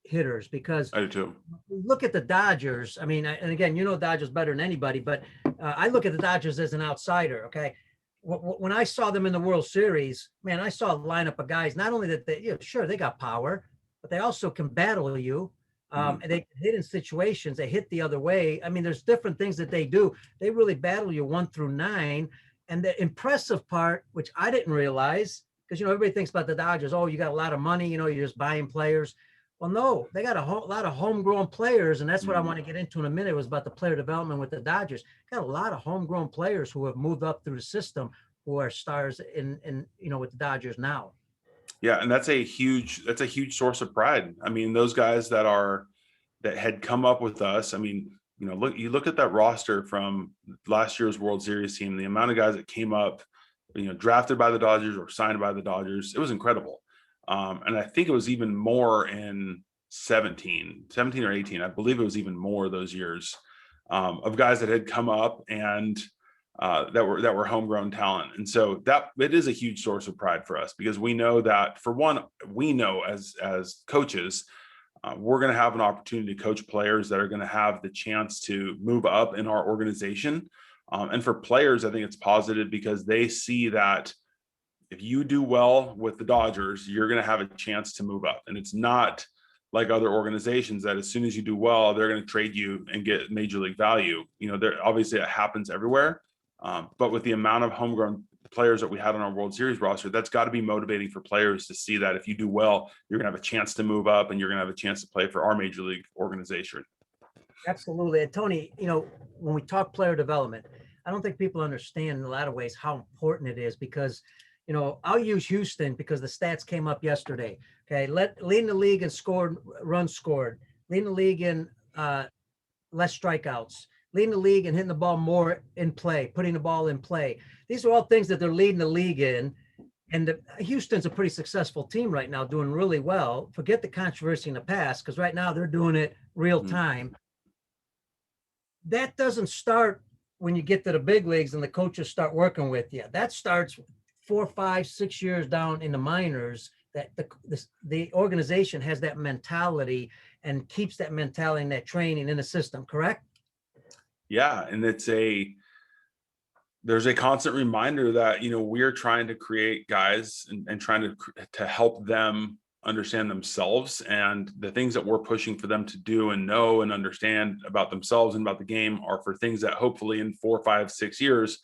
S1: hitters because
S2: I do too.
S1: look at the Dodgers. I mean, and again, you know Dodgers better than anybody, but I look at the Dodgers as an outsider. Okay, when I saw them in the World Series, man, I saw a lineup of guys. Not only that they, sure they got power, but they also can battle you. And they hit in situations. They hit the other way. I mean, there's different things that they do. They really battle you 1 through 9. And the impressive part, which I didn't realize, because everybody thinks about the Dodgers. Oh, you got a lot of money. You're just buying players. Well, no, they got a lot of homegrown players, and that's what I want to get into in a minute. It was about the player development with the Dodgers. Got a lot of homegrown players who have moved up through the system, who are stars in with the Dodgers now.
S2: Yeah, and that's a huge source of pride. I mean, those guys that had come up with us. I mean, look at that roster from last year's World Series team. The amount of guys that came up, drafted by the Dodgers or signed by the Dodgers, it was incredible. And I think it was even more in 17 or 18. I believe it was even more those years of guys that had come up and that were homegrown talent. And so that it is a huge source of pride for us, because we know that, for one, we know as coaches, we're going to have an opportunity to coach players that are going to have the chance to move up in our organization. And for players, I think it's positive because they see that if you do well with the Dodgers, you're going to have a chance to move up. And it's not like other organizations that as soon as you do well, they're going to trade you and get major league value. Obviously it happens everywhere. But with the amount of homegrown players that we had on our World Series roster, that's got to be motivating for players to see that if you do well, you're going to have a chance to move up and you're going to have a chance to play for our major league organization.
S1: Absolutely. And Tony, when we talk player development, I don't think people understand in a lot of ways how important it is, because, I'll use Houston because the stats came up yesterday. Okay. Leading the league in runs scored, leading the league in less strikeouts, leading the league and hitting the ball more in play, putting the ball in play. These are all things that they're leading the league in. And Houston's a pretty successful team right now, doing really well. Forget the controversy in the past, because right now they're doing it real time. That doesn't start when you get to the big leagues and the coaches start working with you. That starts 4, 5, 6 years down in the minors, that the organization has that mentality and keeps that mentality and that training in the system, correct?
S2: Yeah. And there's a constant reminder that, we're trying to create guys and trying to help them understand themselves, and the things that we're pushing for them to do and know and understand about themselves and about the game are for things that hopefully in 4, 5, 6 years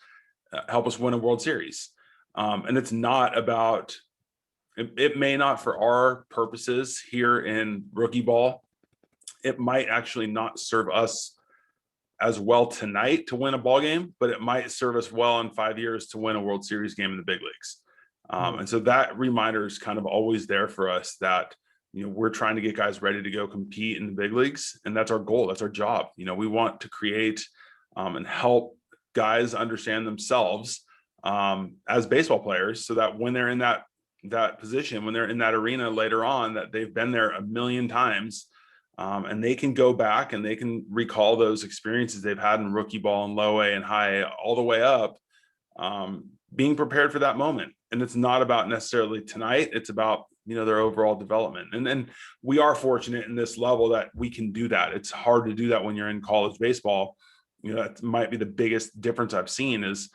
S2: help us win a World Series. And it's not about, it may not, for our purposes here in rookie ball, it might actually not serve us as well tonight to win a ball game, but it might serve us well in 5 years to win a World Series game in the big leagues. And so that reminder is kind of always there for us that, we're trying to get guys ready to go compete in the big leagues. And that's our goal. That's our job. We want to create and help guys understand themselves as baseball players, so that when they're in that position, when they're in that arena later on, that they've been there a million times. And they can go back and they can recall those experiences they've had in rookie ball and low A and high A all the way up, being prepared for that moment. And it's not about necessarily tonight. It's about, their overall development. And then we are fortunate in this level that we can do that. It's hard to do that when you're in college baseball. That might be the biggest difference I've seen is,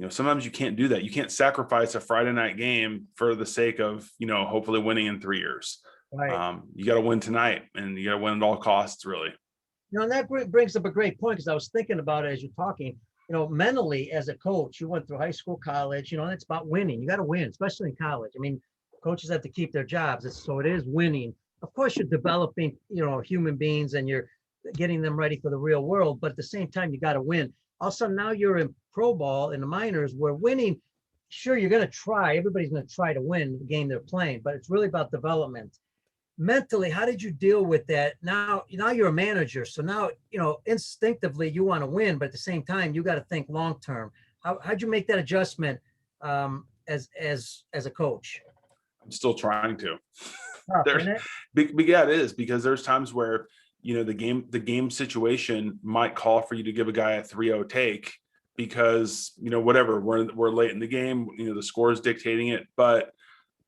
S2: sometimes you can't do that. You can't sacrifice a Friday night game for the sake of, hopefully winning in 3 years.
S1: Right.
S2: You got to win tonight, and you got to win at all costs, really.
S1: And that brings up a great point, because I was thinking about it as you're talking. Mentally as a coach, you went through high school, college, and it's about winning. You got to win, especially in college. I mean, coaches have to keep their jobs. So it is winning. Of course, you're developing, human beings, and you're getting them ready for the real world. But at the same time, you got to win. Also, now you're in pro ball in the minors, where winning, sure, you're going to try. Everybody's going to try to win the game they're playing, but it's really about development. Mentally, how did you deal with that? Now you're a manager, so now instinctively you want to win, but at the same time you got to think long term. How'd you make that adjustment as a coach?
S2: I'm still trying to.
S1: Tough,
S2: Yeah, it is, because there's times where the game situation might call for you to give a guy a 3-0 take because whatever, we're late in the game, the score is dictating it, but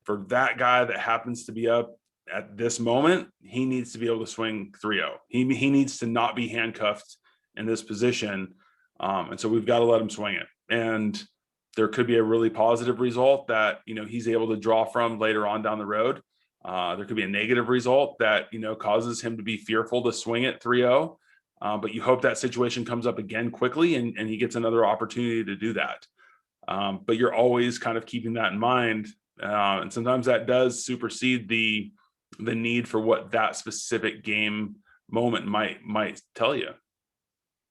S2: for that guy that happens to be up at this moment, he needs to be able to swing 3-0. He needs to not be handcuffed in this position. And so we've got to let him swing it. And there could be a really positive result that, he's able to draw from later on down the road. There could be a negative result that, causes him to be fearful to swing it 3-0. But you hope that situation comes up again quickly and he gets another opportunity to do that. But you're always kind of keeping that in mind. And sometimes that does supersede the need for what that specific game moment might tell you.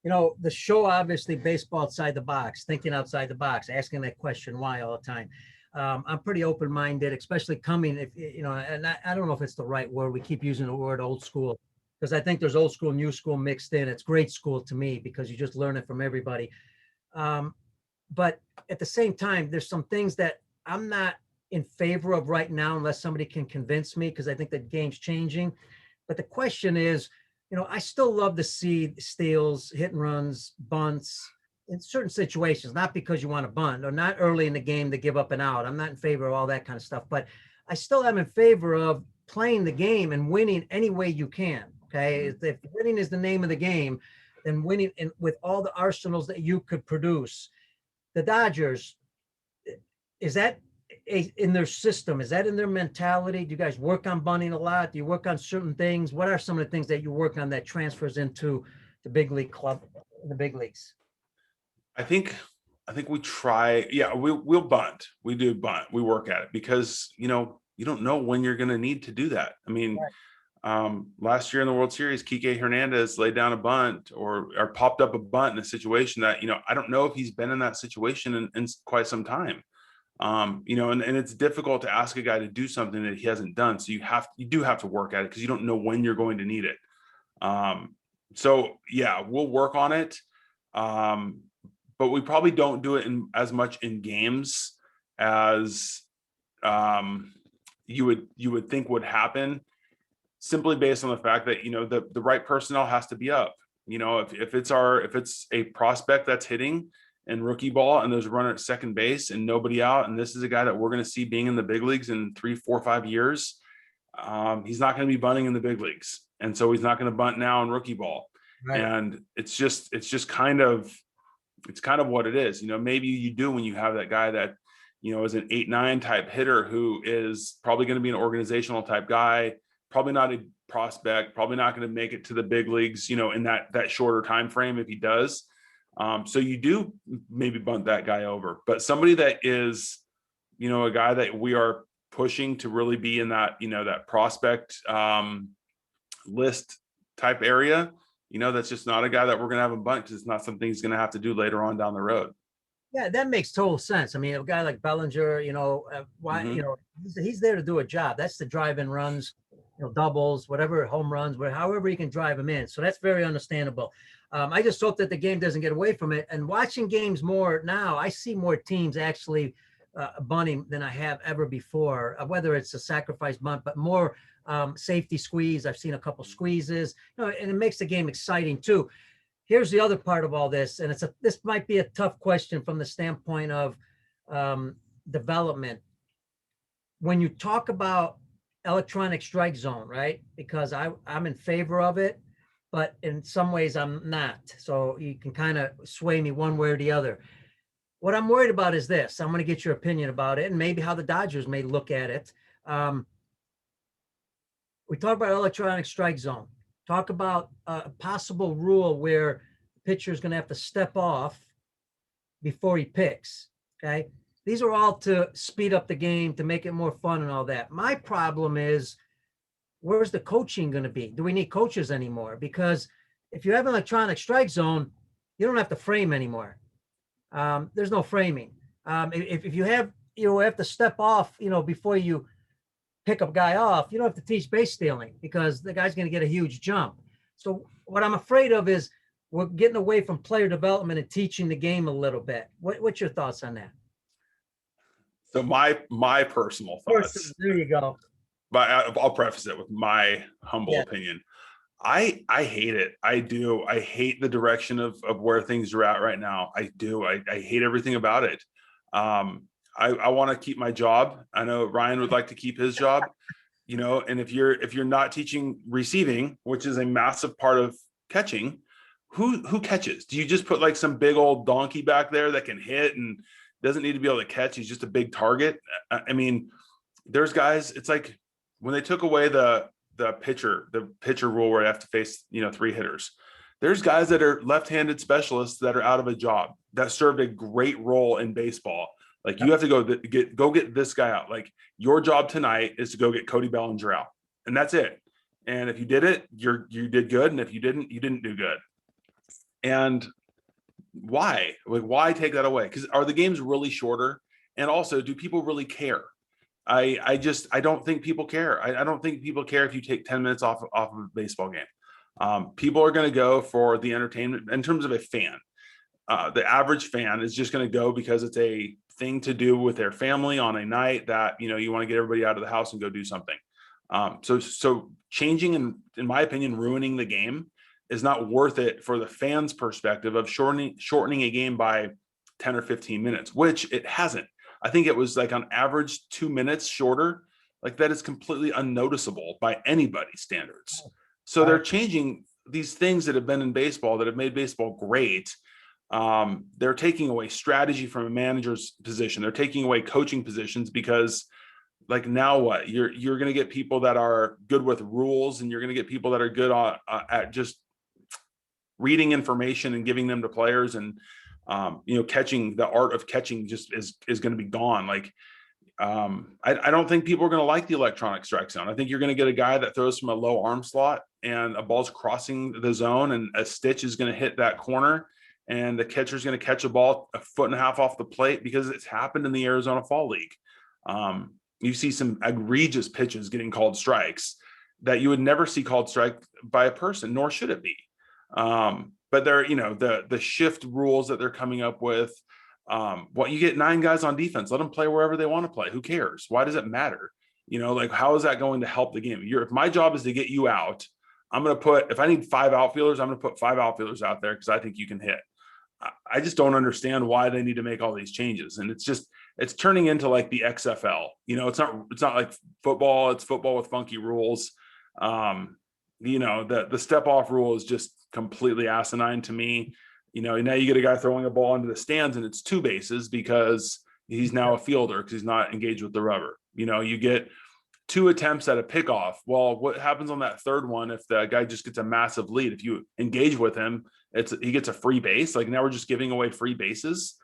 S1: The show, obviously, baseball outside the box, thinking outside the box, asking that question why all the time. I'm pretty open-minded, especially coming, and I don't know if it's the right word. We keep using the word old school because I think there's old school, new school mixed in. It's great school to me because you just learn it from everybody. But at the same time, there's some things that I'm not in favor of right now, unless somebody can convince me, because I think the game's changing. But the question is, I still love to see steals, hit and runs, bunts in certain situations, not because you want to bunt or not early in the game to give up and out. I'm not in favor of all that kind of stuff, but I still am in favor of playing the game and winning any way you can. Okay. If winning is the name of the game, then winning with all the arsenals that you could produce. The Dodgers, is that in their system? Is that in their mentality? Do you guys work on bunting a lot? Do you work on certain things? What are some of the things that you work on that transfers into the big league club, the big leagues?
S2: I think we try. Yeah, we'll bunt. We do bunt. We work at it because, you don't know when you're going to need to do that. I mean, right. Last year in the World Series, Kike Hernandez laid down a bunt or popped up a bunt in a situation that, I don't know if he's been in that situation in quite some time. And it's difficult to ask a guy to do something that he hasn't done. So you do have to work at it because you don't know when you're going to need it. So yeah, we'll work on it. But we probably don't do it as much in games as you would think would happen, simply based on the fact that, the right personnel has to be up. If it's a prospect that's hitting and rookie ball and there's a runner at second base and nobody out, and this is a guy that we're going to see being in the big leagues in 3, 4, 5 years, he's not going to be bunting in the big leagues. And so he's not going to bunt now in rookie ball. Right. And it's kind of what it is. Maybe you do when you have that guy that, is an 8-9 type hitter who is probably going to be an organizational type guy, probably not a prospect, probably not going to make it to the big leagues, in that shorter time frame if he does. So you do maybe bunt that guy over, but somebody that is, a guy that we are pushing to really be in that, that prospect list type area, that's just not a guy that we're going to have a bunt because it's not something he's going to have to do later on down the road.
S1: Yeah, that makes total sense. I mean, a guy like Bellinger, why, he's there to do a job. That's the drive-in runs, doubles, whatever, home runs, however you can drive them in. So that's very understandable. I just hope that the game doesn't get away from it. And watching games more now, I see more teams actually bunting than I have ever before, whether it's a sacrifice bunt, but more safety squeeze. I've seen a couple squeezes, and it makes the game exciting too. Here's the other part of all this, and this might be a tough question from the standpoint of development. When you talk about electronic strike zone, right? Because I'm in favor of it, but in some ways I'm not. So you can kind of sway me one way or the other. What I'm worried about is this. I'm going to get your opinion about it and maybe how the Dodgers may look at it. We talk about electronic strike zone. Talk about a possible rule where the pitcher is going to have to step off before he picks. Okay. These are all to speed up the game, to make it more fun and all that. My problem is, where's the coaching going to be? Do we need coaches anymore? Because if you have an electronic strike zone, you don't have to frame anymore. There's no framing. If you have to step off, before you pick a guy off, you don't have to teach base stealing because the guy's going to get a huge jump. So what I'm afraid of is we're getting away from player development and teaching the game a little bit. What's your thoughts on that?
S2: So my personal thoughts.
S1: There you go.
S2: But I'll preface it with my humble opinion. I hate it. I do. I hate the direction of where things are at right now. I do. I hate everything about it. I want to keep my job. I know Ryan would like to keep his job. and if you're not teaching receiving, which is a massive part of catching, who catches? Do you just put like some big old donkey back there that can hit and doesn't need to be able to catch? He's just a big target. I mean, there's guys, it's like when they took away the pitcher rule where you have to face, 3 hitters. There's guys that are left-handed specialists that are out of a job that served a great role in baseball. Like you have to go get this guy out. Like your job tonight is to go get Cody Bellinger out, and that's it. And if you did it, you did good. And if you didn't do good. And why? Like, why take that away? Because are the games really shorter? And also, do people really care? I don't think people care. I don't think people care if you take 10 minutes off of a baseball game. People are going to go for the entertainment. In terms of a fan, the average fan is just going to go because it's a thing to do with their family on a night that, you want to get everybody out of the house and go do something. So changing and, in my opinion, ruining the game is not worth it for the fans' perspective of shortening a game by 10 or 15 minutes, which it hasn't. I think it was like on average 2 minutes shorter. Like that is completely unnoticeable by anybody's standards. So they're changing these things that have been in baseball that have made baseball great. They're taking away strategy from a manager's position. They're taking away coaching positions because, like, now what? You're going to get people that are good with rules, and you're going to get people that are good at just reading information and giving them to players, and catching. The art of catching just is going to be gone. Like, I don't think people are going to like the electronic strike zone. I think you're going to get a guy that throws from a low arm slot and a ball's crossing the zone and a stitch is going to hit that corner, and the catcher's going to catch a ball 1.5 feet off the plate, because it's happened in the Arizona Fall League. You see some egregious pitches getting called strikes that you would never see called strike by a person, nor should it be. But they're, the shift rules that they're coming up with. You get 9 guys on defense, let them play wherever they want to play. Who cares? Why does it matter? Like, how is that going to help the game? If my job is to get you out, I'm going to put, if I need 5 outfielders, I'm going to put 5 outfielders out there because I think you can hit. I just don't understand why they need to make all these changes. And it's turning into like the XFL. It's not like football. It's football with funky rules. The step off rule is just completely asinine to me. Now you get a guy throwing a ball into the stands and it's 2 bases because he's now a fielder because he's not engaged with the rubber. You get 2 attempts at a pickoff. Well, what happens on that 3rd one if the guy just gets a massive lead? If you engage with him, he gets a free base. Like, now we're just giving away free bases.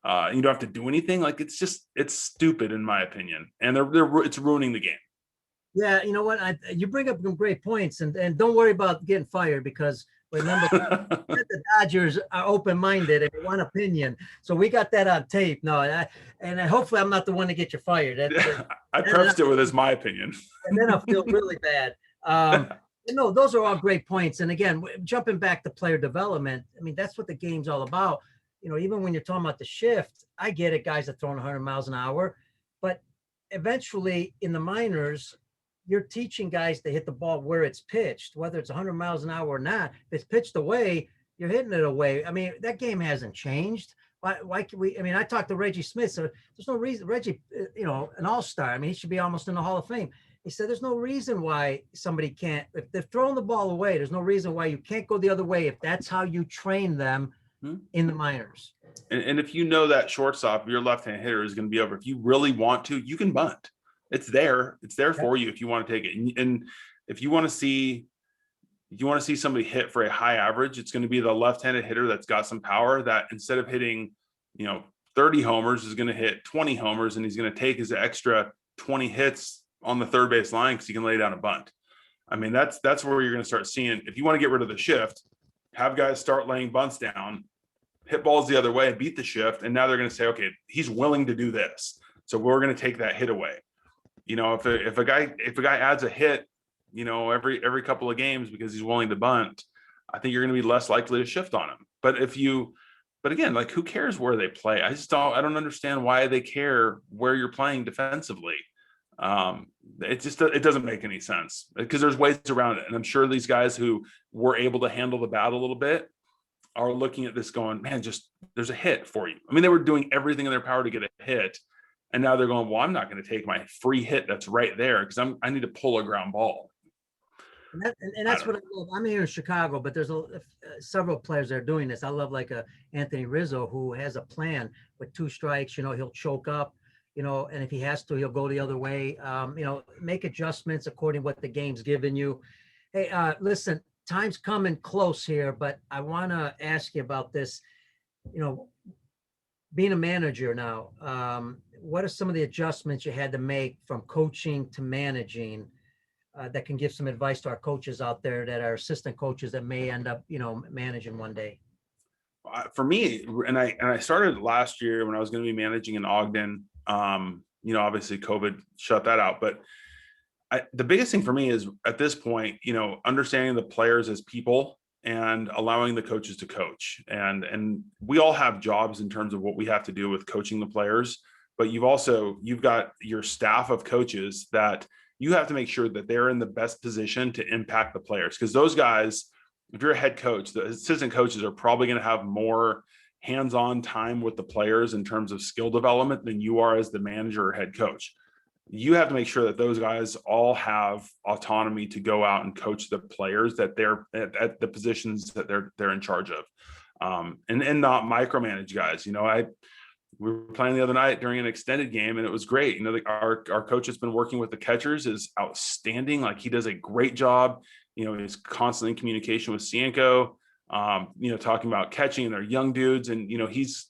S2: You don't have to do anything. Like, it's stupid in my opinion, and it's ruining the game.
S1: Yeah, you know what? You bring up some great points, and don't worry about getting fired, because remember the Dodgers are open-minded and want opinion. So we got that on tape. No, and hopefully I'm not the one to get you fired.
S2: I prefaced it with as my opinion,
S1: and then I'll feel really bad. Those are all great points. And again, jumping back to player development, I mean, that's what the game's all about. Even when you're talking about the shift, I get it, guys are throwing 100 miles an hour, but eventually in the minors, you're teaching guys to hit the ball where it's pitched, whether it's 100 miles an hour or not. If it's pitched away, you're hitting it away. I mean, that game hasn't changed. Why can we? I mean, I talked to Reggie Smith, so there's no reason. Reggie, an all-star. I mean, he should be almost in the Hall of Fame. He said there's no reason why somebody can't, if they're throwing the ball away, there's no reason why you can't go the other way if that's how you train them in the minors.
S2: And if that shortstop, your left-hand hitter, is going to be over, if you really want to, you can bunt. It's there for you if you want to take it. And if you want to see somebody hit for a high average, it's going to be the left-handed hitter that's got some power, that instead of hitting 30 homers is going to hit 20 homers, and he's going to take his extra 20 hits on the third base line because he can lay down a bunt. I mean, that's where you're going to start seeing, if you want to get rid of the shift, have guys start laying bunts down, hit balls the other way, beat the shift, and now they're going to say, okay, he's willing to do this, so we're going to take that hit away. If a guy adds a hit, every couple of games because he's willing to bunt, I think you're going to be less likely to shift on him. But again, like, who cares where they play? I don't understand why they care where you're playing defensively. It doesn't make any sense, because there's ways around it. And I'm sure these guys who were able to handle the bat a little bit are looking at this going, man, just there's a hit for you. I mean, they were doing everything in their power to get a hit. And now they're going, well, I'm not going to take my free hit that's right there because I need to pull a ground ball.
S1: And that's what I love. I'm here in Chicago, but there's several players that are doing this. I love like Anthony Rizzo, who has a plan with 2 strikes. He'll choke up, and if he has to, he'll go the other way. Make adjustments according to what the game's giving you. Hey, listen, time's coming close here, but I want to ask you about this. Being a manager now, what are some of the adjustments you had to make from coaching to managing? That can give some advice to our coaches out there that are assistant coaches that may end up, managing one day.
S2: For me, and I started last year when I was going to be managing in Ogden. Obviously COVID shut that out, but the biggest thing for me is at this point, understanding the players as people and allowing the coaches to coach. And we all have jobs in terms of what we have to do with coaching the players, but you've got your staff of coaches that you have to make sure that they're in the best position to impact the players. Because those guys, if you're a head coach, the assistant coaches are probably going to have more hands-on time with the players in terms of skill development than you are as the manager or head coach. You have to make sure that those guys all have autonomy to go out and coach the players that they're at the positions that they're in charge of, and not micromanage guys. We were playing the other night during an extended game and it was great. Our coach has been working with the catchers is outstanding. Like he does a great job. He's constantly in communication with Cienko, talking about catching and they're young dudes. And, he's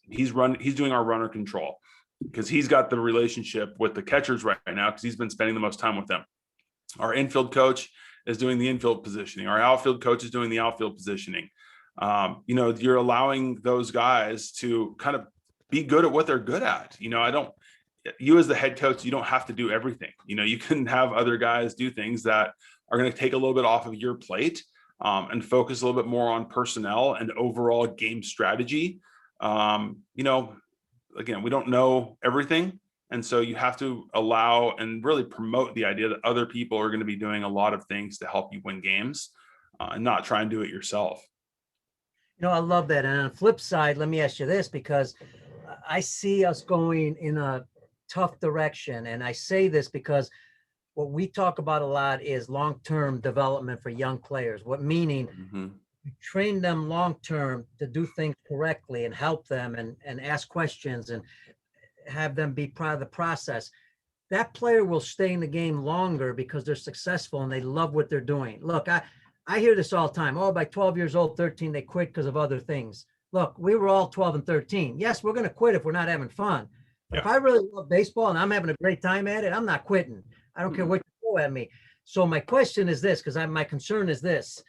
S2: doing our runner control because he's got the relationship with the catchers right now because he's been spending the most time with them. Our infield coach is doing the infield positioning. Our outfield coach is doing the outfield positioning. You're allowing those guys to kind of be good at what they're good at. You as the head coach, you don't have to do everything. You can have other guys do things that are going to take a little bit off of your plate, and focus a little bit more on personnel and overall game strategy. Again, we don't know everything. And so you have to allow and really promote the idea that other people are going to be doing a lot of things to help you win games, and not try and do it yourself.
S1: I love that. And on the flip side, let me ask you this, because I see us going in a tough direction. And I say this because what we talk about a lot is long-term development for young players. What meaning you train them long-term to do things correctly and help them and ask questions and have them be part of the process. That player will stay in the game longer because they're successful and they love what they're doing. Look, I hear this all the time. Oh, by 12 years old, 13, they quit because of other things. Look, we were all 12 and 13. Yes, we're going to quit if we're not having fun. But if I really love baseball and I'm having a great time at it, I'm not quitting. I don't care what you throw at me. So my question is this, because my concern is this.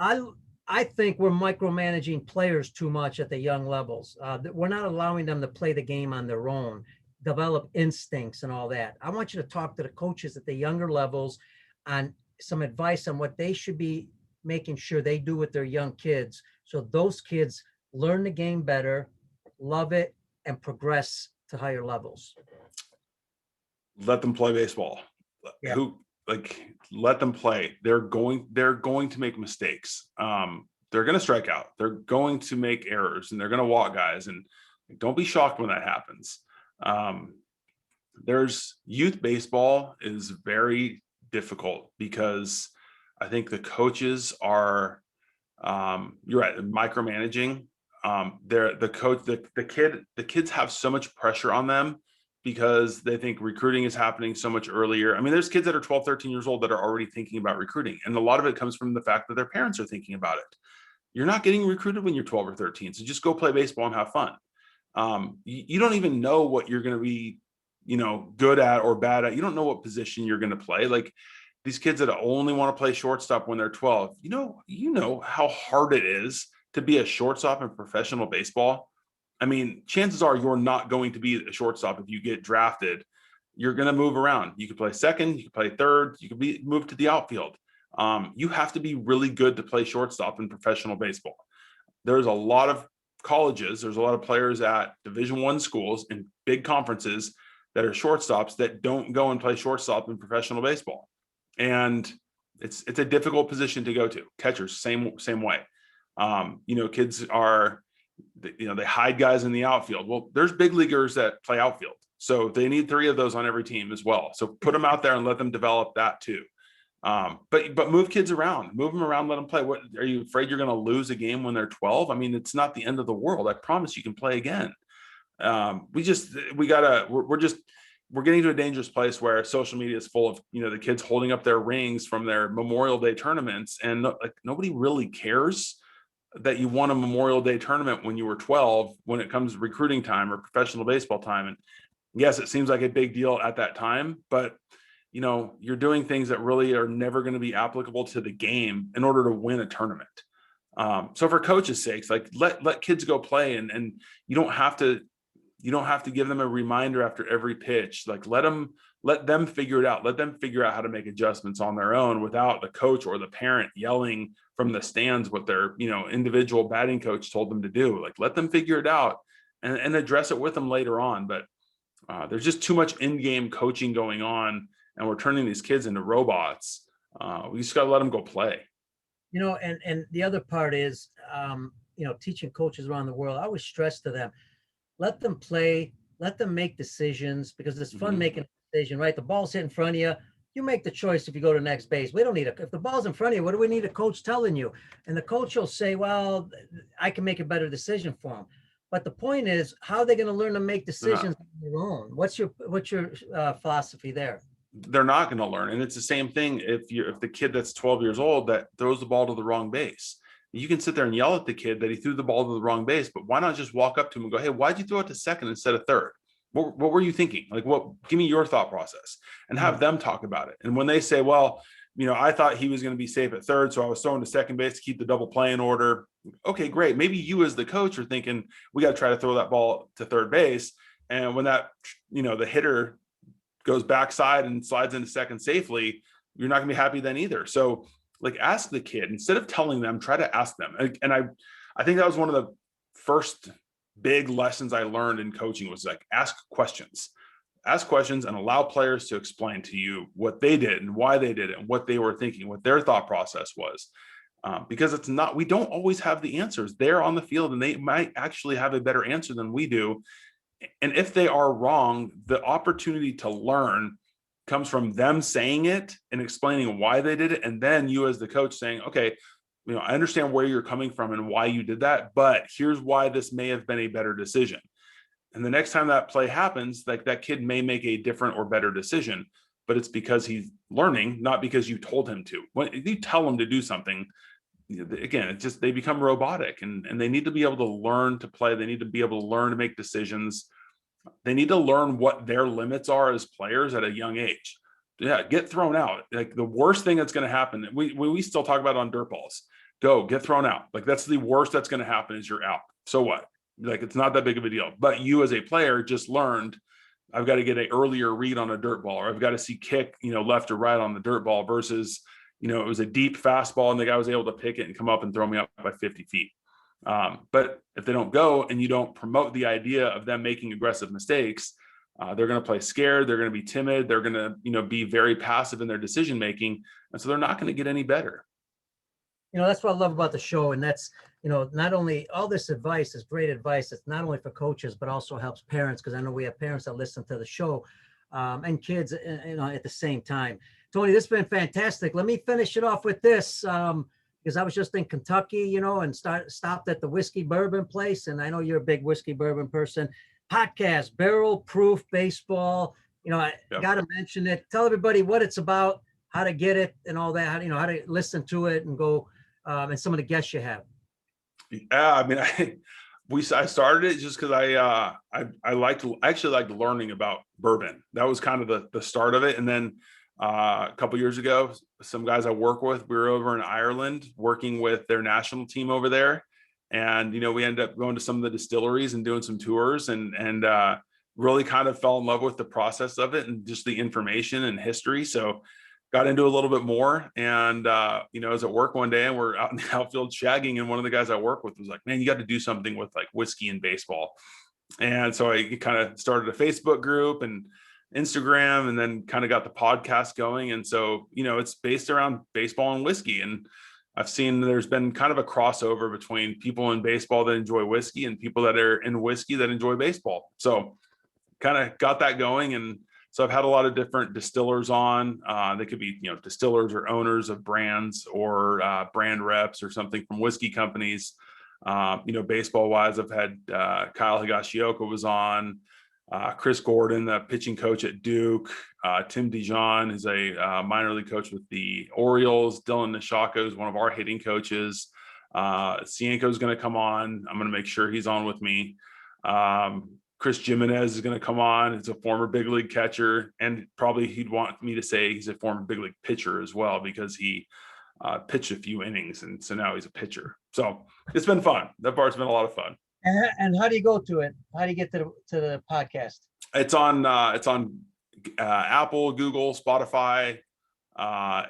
S1: I think we're micromanaging players too much at the young levels. We're not allowing them to play the game on their own, develop instincts and all that. I want you to talk to the coaches at the younger levels on some advice on what they should be making sure they do with their young kids, so those kids learn the game better, love it, and progress to higher levels.
S2: Let them play baseball. Yeah. Let them play. They're going to make mistakes. They're going to strike out. They're going to make errors, and they're going to walk guys. And don't be shocked when that happens. There's youth baseball is very difficult because I think the coaches are, you're right, micromanaging. The kids have so much pressure on them because they think recruiting is happening so much earlier. I mean, there's kids that are 12, 13 years old that are already thinking about recruiting. And a lot of it comes from the fact that their parents are thinking about it. You're not getting recruited when you're 12 or 13. So just go play baseball and have fun. You don't even know what you're going to be, good at or bad at. You don't know what position you're going to play. Like these kids that only want to play shortstop when they're 12, you know how hard it is to be a shortstop in professional baseball. I mean, chances are you're not going to be a shortstop if you get drafted. You're going to move around. You could play second, you could play third, you could be moved to the outfield. You have to be really good to play shortstop in professional baseball. There's a lot of colleges, there's a lot of players at Division I schools and big conferences that are shortstops that don't go and play shortstop in professional baseball. And it's a difficult position to go to. Catchers, same way. Kids are, they hide guys in the outfield. Well, there's big leaguers that play outfield. So they need 3 of those on every team as well. So put them out there and let them develop that too. But move kids around, move them around, let them play. What are you afraid you're going to lose a game when they're 12? I mean, it's not the end of the world. I promise you can play again. We're getting to a dangerous place where social media is full of, the kids holding up their rings from their Memorial Day tournaments. And like, nobody really cares that you won a Memorial Day tournament when you were 12, when it comes to recruiting time or professional baseball time. And yes, it seems like a big deal at that time, but you're doing things that really are never going to be applicable to the game in order to win a tournament. So for coaches' sakes, like let kids go play, and you don't have to give them a reminder after every pitch. Like let them figure it out. Let them figure out how to make adjustments on their own without the coach or the parent yelling from the stands what their individual batting coach told them to do. Like let them figure it out and address it with them later on. But there's just too much in-game coaching going on, and we're turning these kids into robots. We just got to let them go play.
S1: And the other part is, teaching coaches around the world, I always stress to them, let them play, let them make decisions, because it's fun making a decision, right? The ball's hit in front of you. You make the choice if you go to next base. We don't need if the ball's in front of you, what do we need a coach telling you? And the coach will say, well, I can make a better decision for them. But the point is, how are they going to learn to make decisions on their own? What's your philosophy there?
S2: They're not going to learn. And it's the same thing if the kid that's 12 years old that throws the ball to the wrong base. You can sit there and yell at the kid that he threw the ball to the wrong base, but why not just walk up to him and go, hey, why'd you throw it to second instead of third? What were you thinking? Like, give me your thought process, and have them talk about it. And when they say, well, I thought he was going to be safe at third, so I was throwing to second base to keep the double play in order. Okay, great. Maybe you as the coach are thinking, we got to try to throw that ball to third base. And when that, the hitter goes backside and slides into second safely, you're not gonna be happy then either. So like, ask the kid instead of telling them, try to ask them. And I think that was one of the first big lessons I learned in coaching, was like, ask questions and allow players to explain to you what they did and why they did it and what they were thinking, what their thought process was. Because we don't always have the answers. They're on the field and they might actually have a better answer than we do. And if they are wrong, the opportunity to learn comes from them saying it and explaining why they did it. And then you as the coach saying, okay, I understand where you're coming from and why you did that, but here's why this may have been a better decision. And the next time that play happens, like, that kid may make a different or better decision, but it's because he's learning, not because you told him to. When you tell him to do something, again, it's just, they become robotic, and they need to be able to learn to play. They need to be able to learn to make decisions. They need to learn what their limits are as players at a young age. Yeah, get thrown out. Like, the worst thing that's going to happen, we still talk about on dirt balls, get thrown out. Like, that's the worst that's going to happen, is you're out. So what? Like, it's not that big of a deal. But you as a player just learned, I've got to get an earlier read on a dirt ball, or I've got to see kick, left or right on the dirt ball, versus, it was a deep fastball and the guy was able to pick it and come up and throw me up by 50 feet. But if they don't go, and you don't promote the idea of them making aggressive mistakes, they're going to play scared. They're going to be timid. They're going to, be very passive in their decision making. And so they're not going to get any better.
S1: That's what I love about the show. And that's, not only all this advice is great advice. It's not only for coaches, but also helps parents. Cause I know we have parents that listen to the show, and kids, at the same time. Tony, this has been fantastic. Let me finish it off with this. Because I was just in Kentucky, and stopped at the whiskey bourbon place. And I know you're a big whiskey bourbon person. Podcast, Barrel Proof Baseball. I got to mention it. Tell everybody what it's about, how to get it, and all that. How to listen to it and go, and some of the guests you have.
S2: Yeah, I mean, I started it just because I actually liked learning about bourbon. That was kind of the start of it. And then a couple years ago, some guys I work with, we were over in Ireland working with their national team over there. And, we ended up going to some of the distilleries and doing some tours, and really kind of fell in love with the process of it and just the information and history. So got into a little bit more. And, I was at work one day and we're out in the outfield shagging. And one of the guys I work with was like, man, you got to do something with like whiskey and baseball. And so I kind of started a Facebook group and Instagram, and then kind of got the podcast going. And so, it's based around baseball and whiskey. And I've seen there's been kind of a crossover between people in baseball that enjoy whiskey and people that are in whiskey that enjoy baseball. So kind of got that going. And so I've had a lot of different distillers on. They could be, distillers or owners of brands or brand reps or something from whiskey companies. Baseball wise, I've had Kyle Higashioka was on, Chris Gordon, the pitching coach at Duke, Tim Dijon is a minor league coach with the Orioles. Dylan Nishako is one of our hitting coaches. Cienko is going to come on. I'm going to make sure he's on with me. Chris Jimenez is going to come on. He's a former big league catcher, and probably he'd want me to say he's a former big league pitcher as well, because he pitched a few innings, and so now he's a pitcher. So it's been fun. That part's been a lot of fun.
S1: And how do you go to it? How do you get to the podcast?
S2: It's on Apple, Google, Spotify.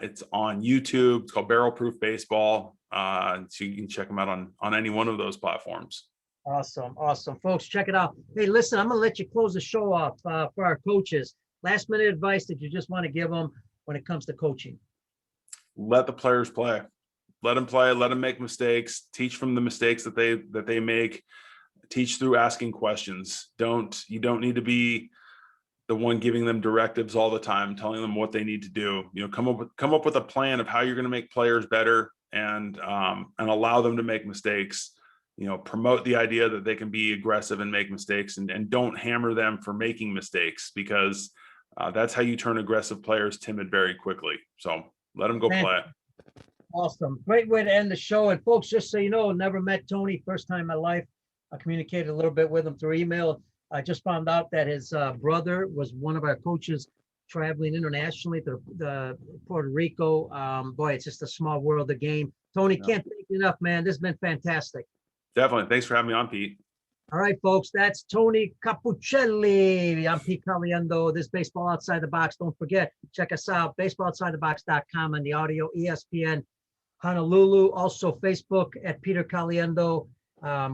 S2: It's on YouTube. It's called Barrel Proof Baseball. So you can check them out on any one of those platforms.
S1: Awesome. Folks, check it out. Hey, listen, I'm going to let you close the show off for our coaches. Last minute advice that you just want to give them when it comes to coaching. Let
S2: the players play. Let them play. Let them make mistakes. Teach from the mistakes that they make. Teach through asking questions. You don't need to be the one giving them directives all the time, telling them what they need to do. Come up with a plan of how you're going to make players better, and allow them to make mistakes. Promote the idea that they can be aggressive and make mistakes, and don't hammer them for making mistakes, because that's how you turn aggressive players timid very quickly. So let them go play.
S1: Awesome. Great way to end the show. And folks, just so you know, never met Tony. First time in my life. I communicated a little bit with him through email. I just found out that his brother was one of our coaches traveling internationally to Puerto Rico. Boy, it's just a small world of game. Tony, can't thank you enough, man. This has been fantastic.
S2: Definitely. Thanks for having me on, Pete.
S1: All right, folks, that's Tony Cappuccilli. I'm Pete Caliendo. This Baseball Outside the Box. Don't forget, check us out, baseballoutsidethebox.com on the audio, ESPN Honolulu, also Facebook at Peter Caliendo.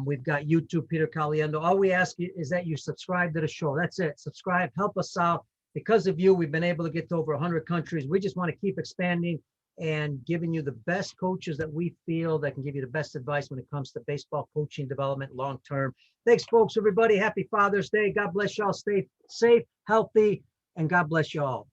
S1: We've got YouTube, Peter Caliendo. All we ask you is that you subscribe to the show. That's it. Subscribe, help us out. Because of you, we've been able to get to over 100 countries. We just want to keep expanding and giving you the best coaches that we feel that can give you the best advice when it comes to baseball coaching development long-term. Thanks, folks, everybody. Happy Father's Day. God bless y'all. Stay safe, healthy, and God bless y'all.